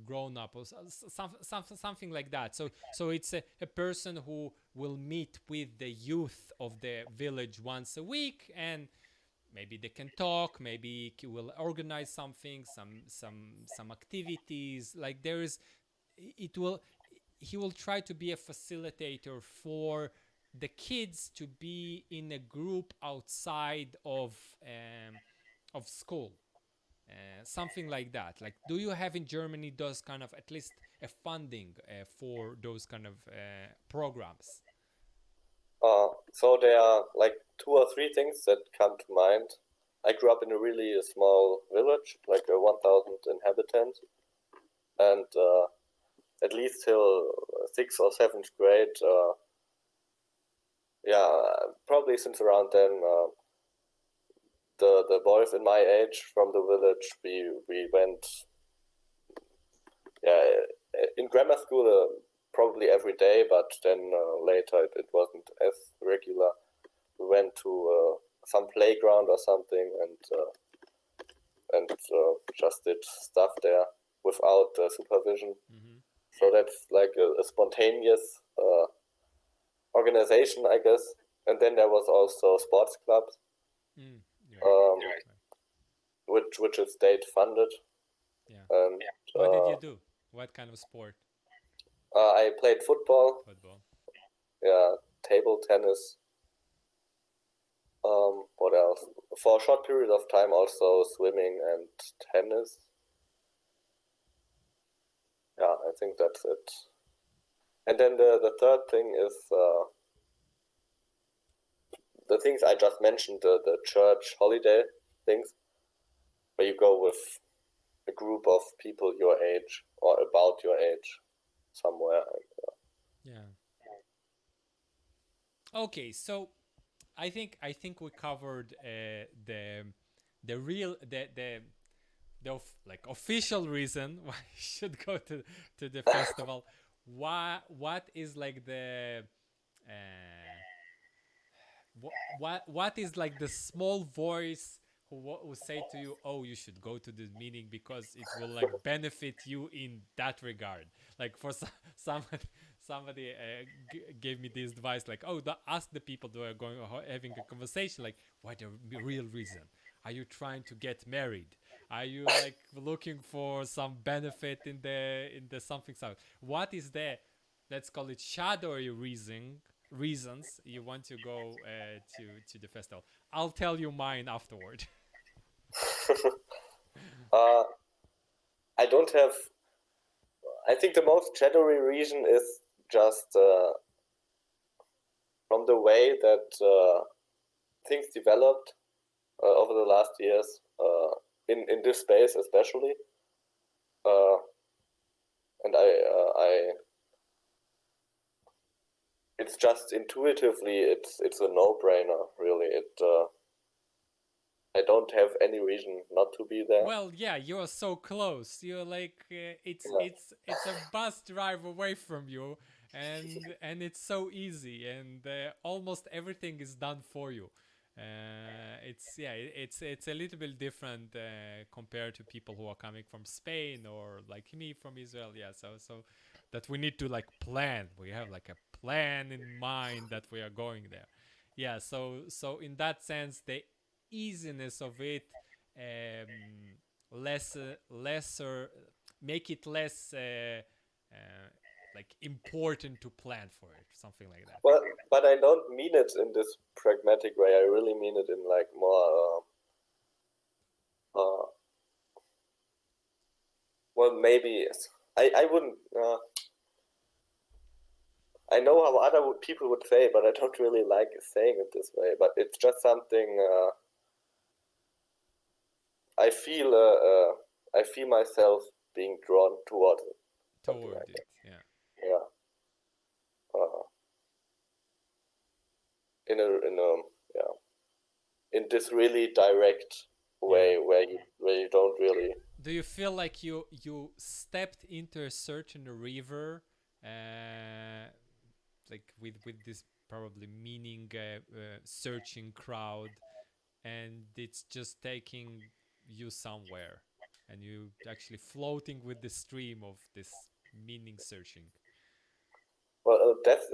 grown up, or something like that. So it's a person who will meet with the youth of the village once a week, and maybe they can talk, maybe he will organize something, some activities. Like there is, it will, he will try to be a facilitator for the kids to be in a group outside of school, something like that. Like, do you have in Germany those kind of, at least a funding for those kind of programs? So there are like two or three things that come to mind. I grew up in a really small village, like 1,000 inhabitants, and at least till sixth or seventh grade, yeah, probably since around then, the boys in my age from the village, we went, yeah, in grammar school probably every day, but then later it wasn't as regular. We went to some playground or something, and just did stuff there without supervision. Mm-hmm. So that's like a spontaneous organization, I guess. And then there was also sports clubs, Mm, um, right. which is state funded. Yeah. And What did you do? What kind of sport? I played football, Football. yeah, table tennis. What else? For a short period of time, also swimming and tennis. Yeah, I think that's it. And then the third thing is the things I just mentioned, the church holiday things, where you go with a group of people your age or about your age somewhere. Yeah. Okay, so I think we covered the real like official reason why you should go to the festival. Why, what is like the uh, what is like the small voice who say to you, oh, you should go to this meeting because it will like benefit you in that regard. Like for somebody gave me this advice, like, oh, ask the people who are going having a conversation, like, what the real reason. Are you trying to get married? Are you like looking for some benefit in the something? What is the, let's call it, shadowy reasons you want to go to the festival? I'll tell you mine afterward. uh, I don't have. I think the most shadowy reason is just from the way that things developed over the last years in this space, especially. And I it's just intuitively, it's a no-brainer, really. I don't have any reason not to be there. Well, yeah, you're so close. You're like it's Yeah. it's a bus drive away from you, and it's so easy, and almost everything is done for you. It's yeah, it's a little bit different compared to people who are coming from Spain or like me from Israel. Yeah, so that we need to like plan. We have like a plan in mind that we are going there. Yeah, so in that sense, the easiness of it lesser make it less like important to plan for it, something like that. Well, but I don't mean it in this pragmatic way. I really mean it in like more, uh, well, maybe I wouldn't. I know how other people would say, but I don't really like saying it this way. But it's just something I feel. I feel myself being drawn towards it, something Toward like it, that. yeah. Yeah. Uh, in a yeah, in this really direct Yeah. way where you don't really. Do you feel like you stepped into a certain river like with this probably meaning searching crowd, and it's just taking you somewhere, and you actually floating with the stream of this meaning searching? Well, that's.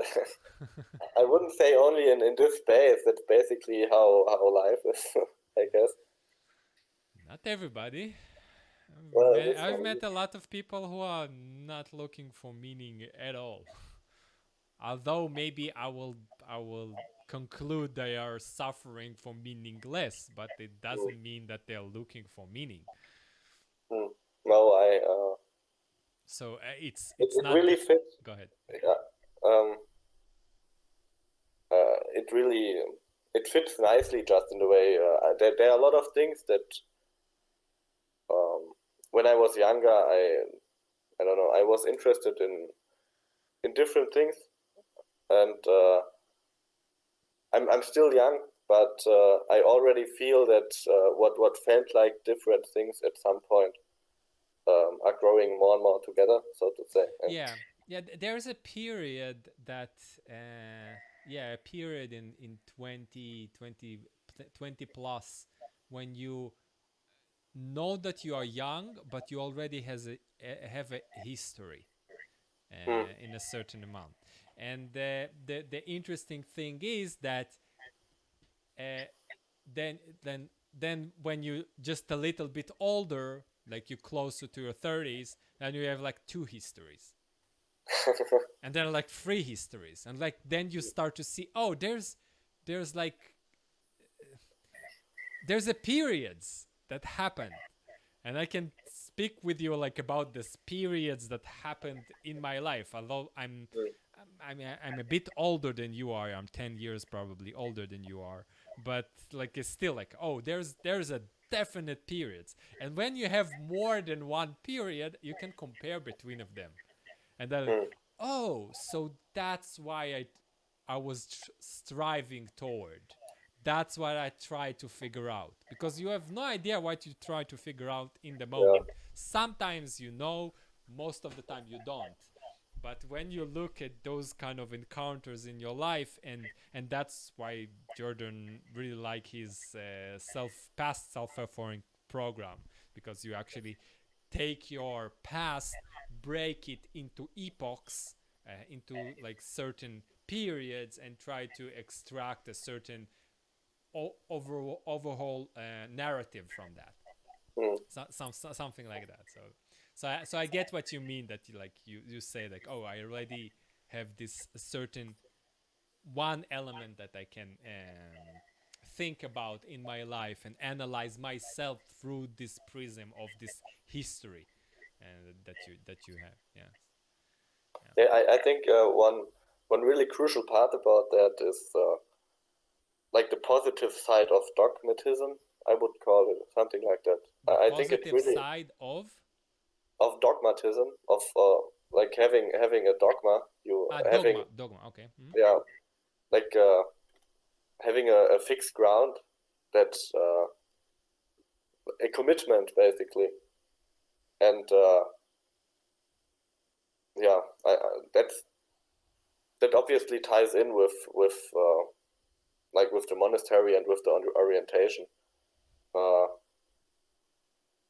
I wouldn't say only in this space. That's basically how life is, I guess. Not everybody. Well, this I've one. met a lot of people who are not looking for meaning at all. Although maybe I will conclude they are suffering from meaningless, but it Mm, doesn't mean that they're looking for meaning. mm. No, So it's it not really the. fits. Go ahead. Yeah. Um, it really it fits nicely just in the way there are a lot of things that when I was younger I don't know I was interested in different things and I'm still young but I already feel that what felt like different things at some point are growing more and more together, so to say. And Yeah, yeah. There's a period that, yeah, a period in 20 plus, when you know that you are young, but you already have a history mm, in a certain amount. And the interesting thing is that uh, then then then when you just a little bit older, like you closer to your 30s, then you have like two histories, and then like three histories, and like then you start to see, oh, there's like there's a periods that happened, and I can speak with you like about this periods that happened in my life. Although mm, I'm a bit older than you are. I'm 10 years probably older than you are, but like it's still like, oh, there's a definite periods, and when you have more than one period, you can compare between of them, and then like, mm, oh, so that's why I was striving toward. That's what I try to figure out, because you have no idea what you try to figure out in the yeah, moment. Sometimes you know, most of the time you don't. But when you look at those kind of encounters in your life, and that's why Jordan really like his self-fulfilling program, because you actually take your past, break it into epochs, into like certain periods, and try to extract a certain overhaul narrative from that. mm, Something like that. So I get what you mean, that you say like, oh, I already have this certain one element that I can think about in my life and analyze myself through this prism of this history that you have. Yeah. Yeah. yeah. I think one really crucial part about that is like the positive side of dogmatism. I would call it something like that. The I think it positive really side of. of dogmatism of like having a dogma, having Dogma. Okay. yeah, like having a fixed ground, that a commitment basically, and yeah, that obviously ties in with like with the monastery and with the orientation. Uh,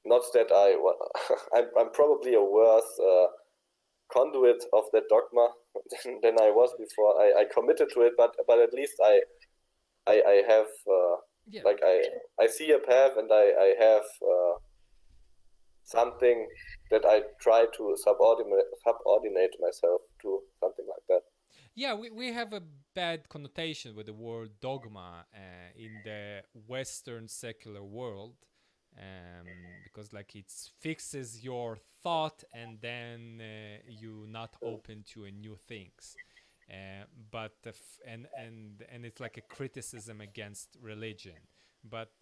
Not that I'm probably a worse conduit of that dogma than I was before. I committed to it, but at least I have Yeah. like I see a path, and I have something that I try to subordinate myself to, something like that. Yeah, we have a bad connotation with the word dogma in the Western secular world, because like it fixes your thought and then you not open to a new things. But and it's like a criticism against religion. But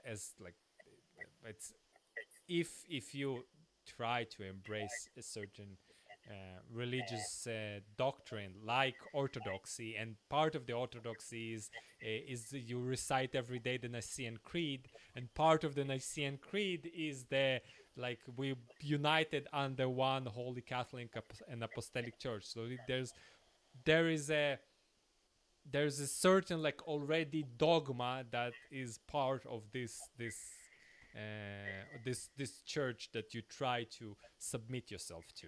as like it's if you try to embrace a certain religious doctrine like orthodoxy, and part of the orthodoxy is you recite every day the Nicene Creed, and part of the Nicene Creed is the like we united under one holy Catholic and Apostolic Church. So there is a there's a certain like already dogma that is part of this church that you try to submit yourself to.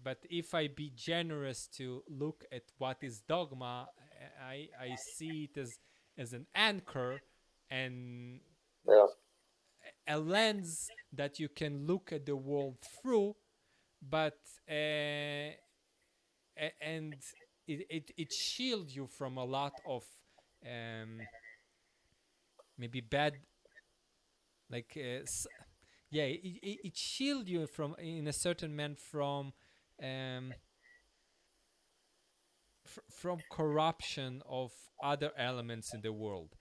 But if I be generous to look at what is dogma, I see it as an anchor and Yeah, a lens that you can look at the world through, but and it shields you from a lot of um, maybe bad like yeah, it shields you from in a certain man um, from corruption of other elements in the world.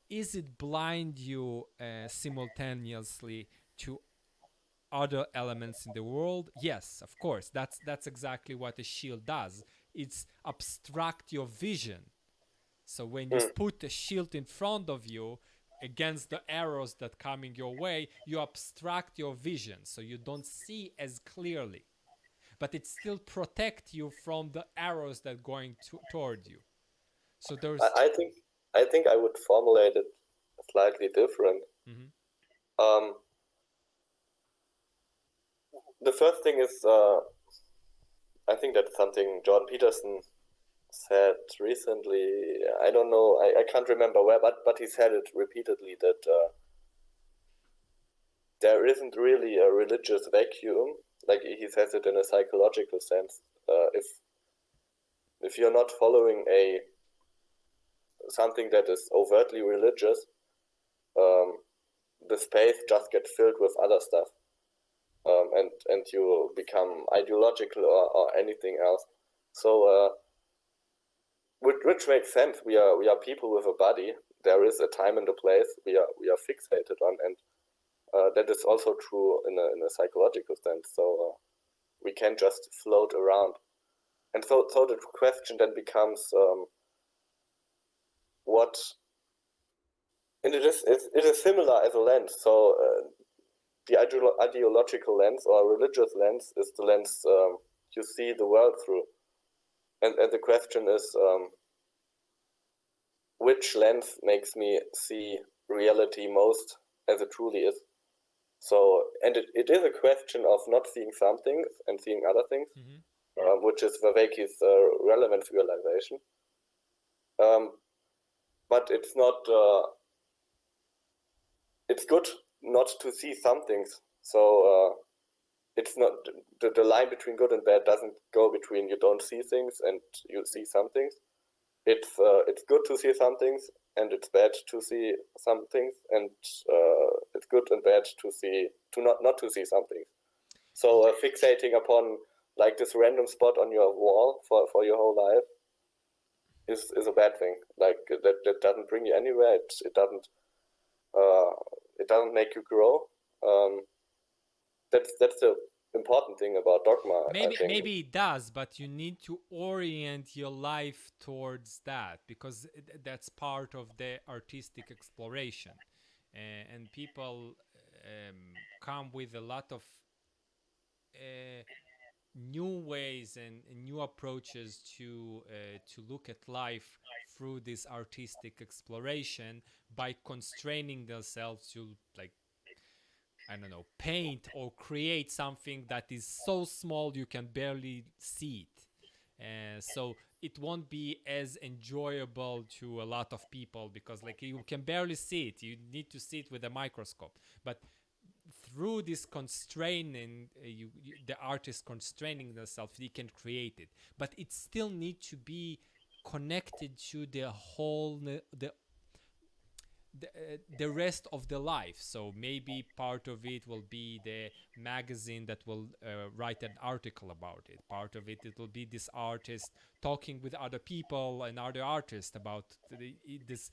Is it blind you simultaneously to other elements in the world? Yes, of course. That's exactly what a shield does. It's abstract your vision. So when you mm. put a shield in front of you against the arrows that coming your way, you abstract your vision, so you don't see as clearly. But it still protect you from the arrows that going toward you. So there's. I think I would formulate it slightly different. Mhm. Um, the first thing is, I think that's something Jordan Peterson said recently. I don't know, I can't remember where, but he said it repeatedly, that there isn't really a religious vacuum. Like he says it in a psychological sense. If you're not following a something that is overtly religious, um, the space just gets filled with other stuff, and you become ideological or anything else. So, which makes sense. We are people with a body. There is a time and a place we are fixated on, and that is also true in a psychological sense. So we can't just float around. And so the question then becomes, what, and it is similar as a lens. So the ideological lens or religious lens is the lens you see the world through. And the question is, which lens makes me see reality most as it truly is? So, and it is a question of not seeing some things and seeing other things, Mhm. which is Vervaeke's relevance realization. But it's not, it's good not to see some things. So it's not, the line between good and bad doesn't go between you don't see things and you see some things. It's good to see some things, and it's bad to see some things, and it's good and bad to not to see some things. So fixating upon like this random spot on your wall for your whole life is a bad thing. Like that doesn't bring you anywhere. It doesn't make you grow. That's the important thing about dogma, I think. Maybe it does, but you need to orient your life towards that, because that's part of the artistic exploration. And people come with a lot of uh, new ways and new approaches to look at life through this artistic exploration by constraining themselves to, like, I don't know, paint or create something that is so small you can barely see it. So it won't be as enjoyable to a lot of people, because like you can barely see it. You need to see it with a microscope. But through this constraining, the artist constraining themselves, they can create it. But it still needs to be connected to the whole, the rest of the life. So maybe part of it will be the magazine that will write an article about it. Part of it will be this artist talking with other people and other artists about this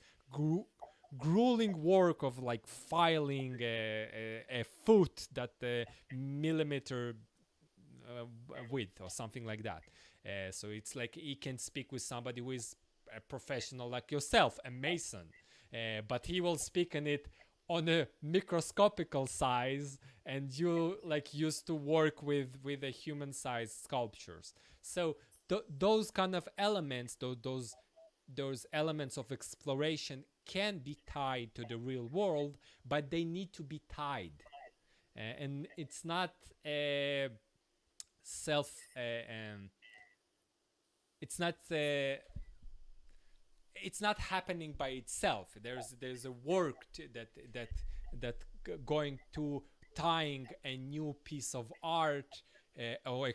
grueling work of like filing a foot that millimeter width or something like that. So it's like he can speak with somebody who is a professional like yourself, a mason, but he will speak on it on a microscopical size, and you like used to work with a human sized sculptures. So those kind of elements, those elements of exploration can be tied to the real world, but they need to be tied. And it's not self it's not it's not happening by itself. There's a work that going to tying a new piece of art or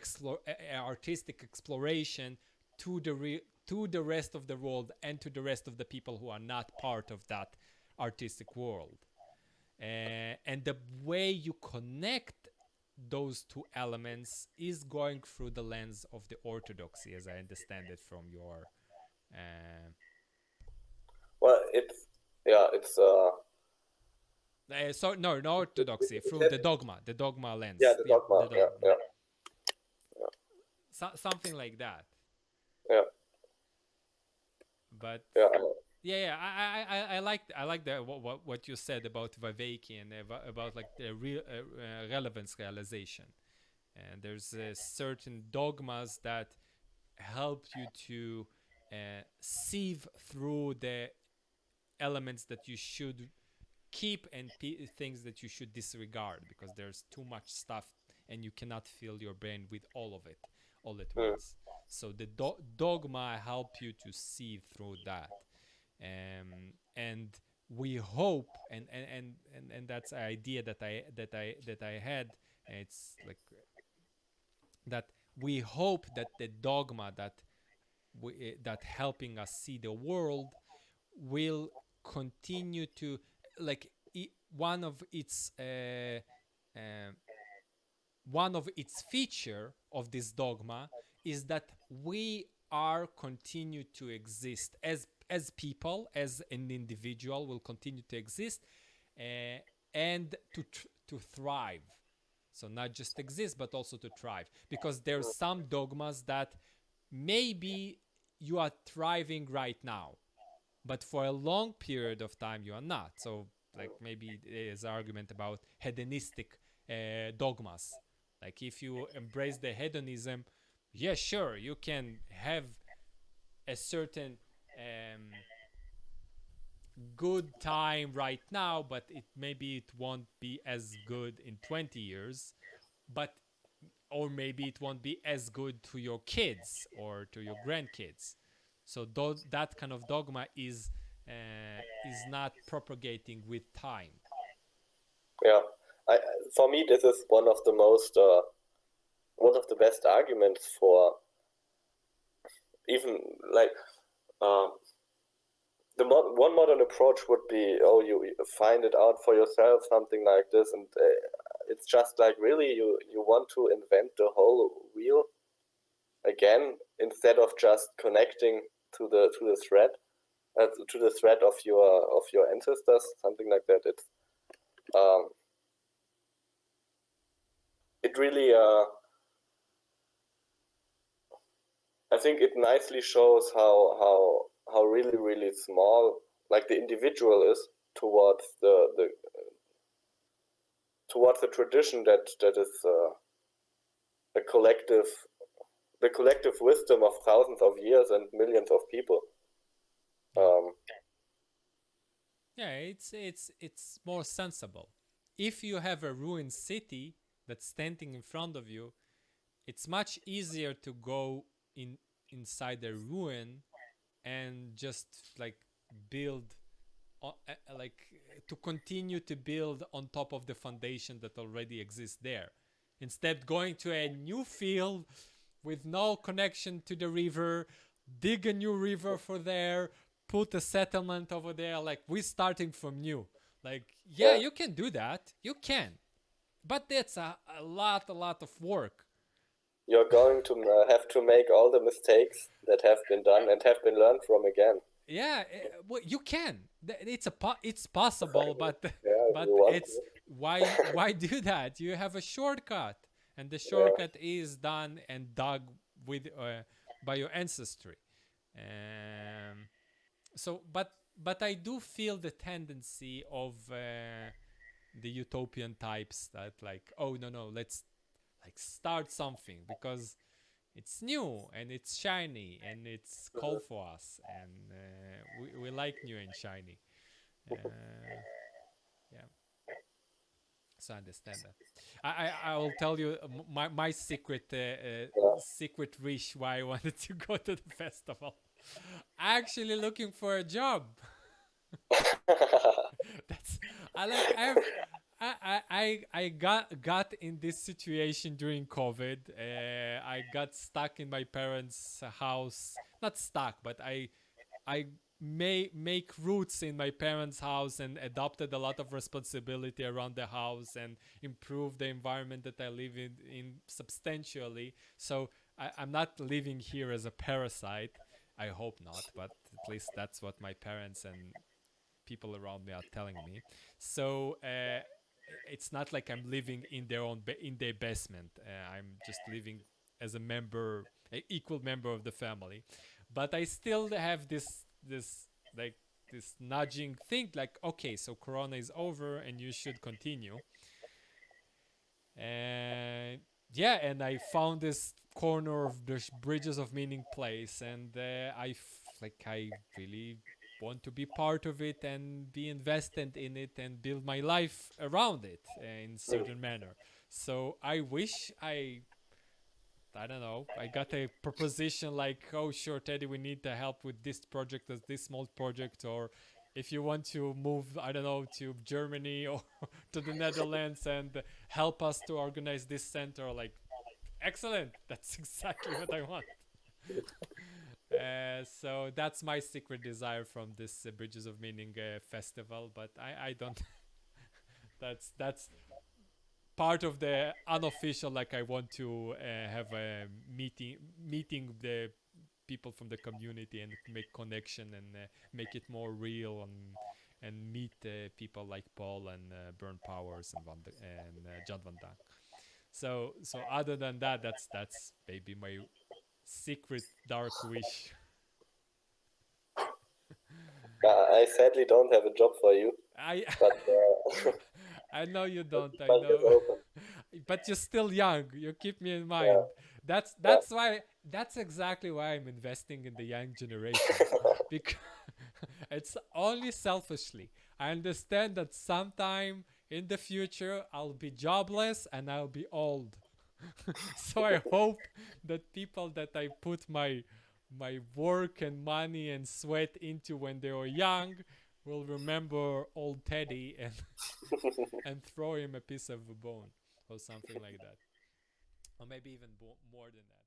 artistic exploration to to the rest of the world and to the rest of the people who are not part of that artistic world. And the way you connect those two elements is going through the lens of the orthodoxy, as I understand it from your uh, Well, it's so no orthodoxy, through the dogma yeah, lens. the Yeah, dogma, something like that. yeah, But yeah, yeah, I like the what you said about Viveki and about like the real relevance realization. And there's certain dogmas that help you to sieve through the elements that you should keep and things that you should disregard, because there's too much stuff and you cannot fill your brain with all of it all at mm, once. So the dogma help you to see through that. And we hope, and that's an idea that I had. It's like that we hope that the dogma that helping us see the world will continue to, like, one of its uh, one of its feature of this dogma is that we are continue to exist as people, as an individual will continue to exist, uh, and to thrive. So not just exist, but also to thrive, because there's some dogmas that maybe you are thriving right now, but for a long period of time you are not. So like maybe there's an argument about hedonistic dogmas. Like if you embrace the hedonism, yeah, sure, you can have a certain good time right now, but maybe it won't be as good in 20 years. But or maybe it won't be as good to your kids or to your grandkids. So that kind of dogma is not propagating with time. yeah. I For me, this is one of the best arguments for even like um, one modern approach would be, oh, you find it out for yourself, something like this, and it's just like, really, you want to invent the whole wheel again instead of just connecting to the thread, to the thread of your ancestors, something like that. It's um, it really I think it nicely shows how really really small like the individual is towards the towards the tradition that is a collective the collective wisdom of thousands of years and millions of people. Yeah. Um, Yeah, it's more sensible. If you have a ruined city that's standing in front of you, it's much easier to go in inside a ruin and just like build like to continue to build on top of the foundation that already exists there. Instead, going to a new field with no connection to the river, dig a new river for there, put a settlement over there. Like we're starting from new. Like, yeah, yeah, you can do that. You can. But that's a lot of work. you're going to have to make all the mistakes that have been done and have been learned from again. Yeah, well, you can. It's possible, but Yeah, if but you want it's why do that? You have a shortcut, and the to. shortcut is done and dug with by your ancestry. Um, so, but I do feel the tendency of the utopian types that like, oh no no, let's like start something because it's new and it's shiny and it's Yeah. called for us and we like new and shiny. Uh, yeah, so I understand that. I will tell you my secret secret wish why I wanted to go to the festival. Actually, looking for a job. That's I like I got in this situation during COVID. I got stuck in my parents' house. Not stuck, but I may make roots in my parents' house and adopted a lot of responsibility around the house and improved the environment that I live in substantially. So I'm not living here as a parasite. I hope not, but at least that's what my parents and people around me are telling me. So it's not like I'm living in their own in their basement. I'm just living as a member, an equal member of the family. But I still have this like this nudging thing like okay, so corona is over and you should continue. And yeah, and I found this corner of the bridges of meaning place and like I really want to be part of it and be invested in it and build my life around it in certain manner. So I wish I don't know. I got a proposition like, oh, sure, Teddy, we need the help with this project as this small project, or if you want to move, I don't know, to Germany or to the Netherlands and help us to organize this center, like, excellent. That's exactly what I want. So that's my secret desire from this Bridges of Meaning festival, but I don't. That's part of the unofficial like I want to have a meeting the people from the community and make connection and make it more real and meet people like Paul and Bern Powers and John Van Dyke. So other than that, that's maybe my secret dark wish. I sadly don't have a job for you, I but I know you the don't. I bank is know, open. but you're still young. You keep me in Yeah, mind. That's yeah. that's why. That's exactly why I'm investing in the young generation, because it's only selfishly. I understand that sometime in the future I'll be jobless and I'll be old. So I hope that people that I put my work and money and sweat into when they were young will remember old Teddy and throw him a piece of a bone or something like that, or maybe even more than that.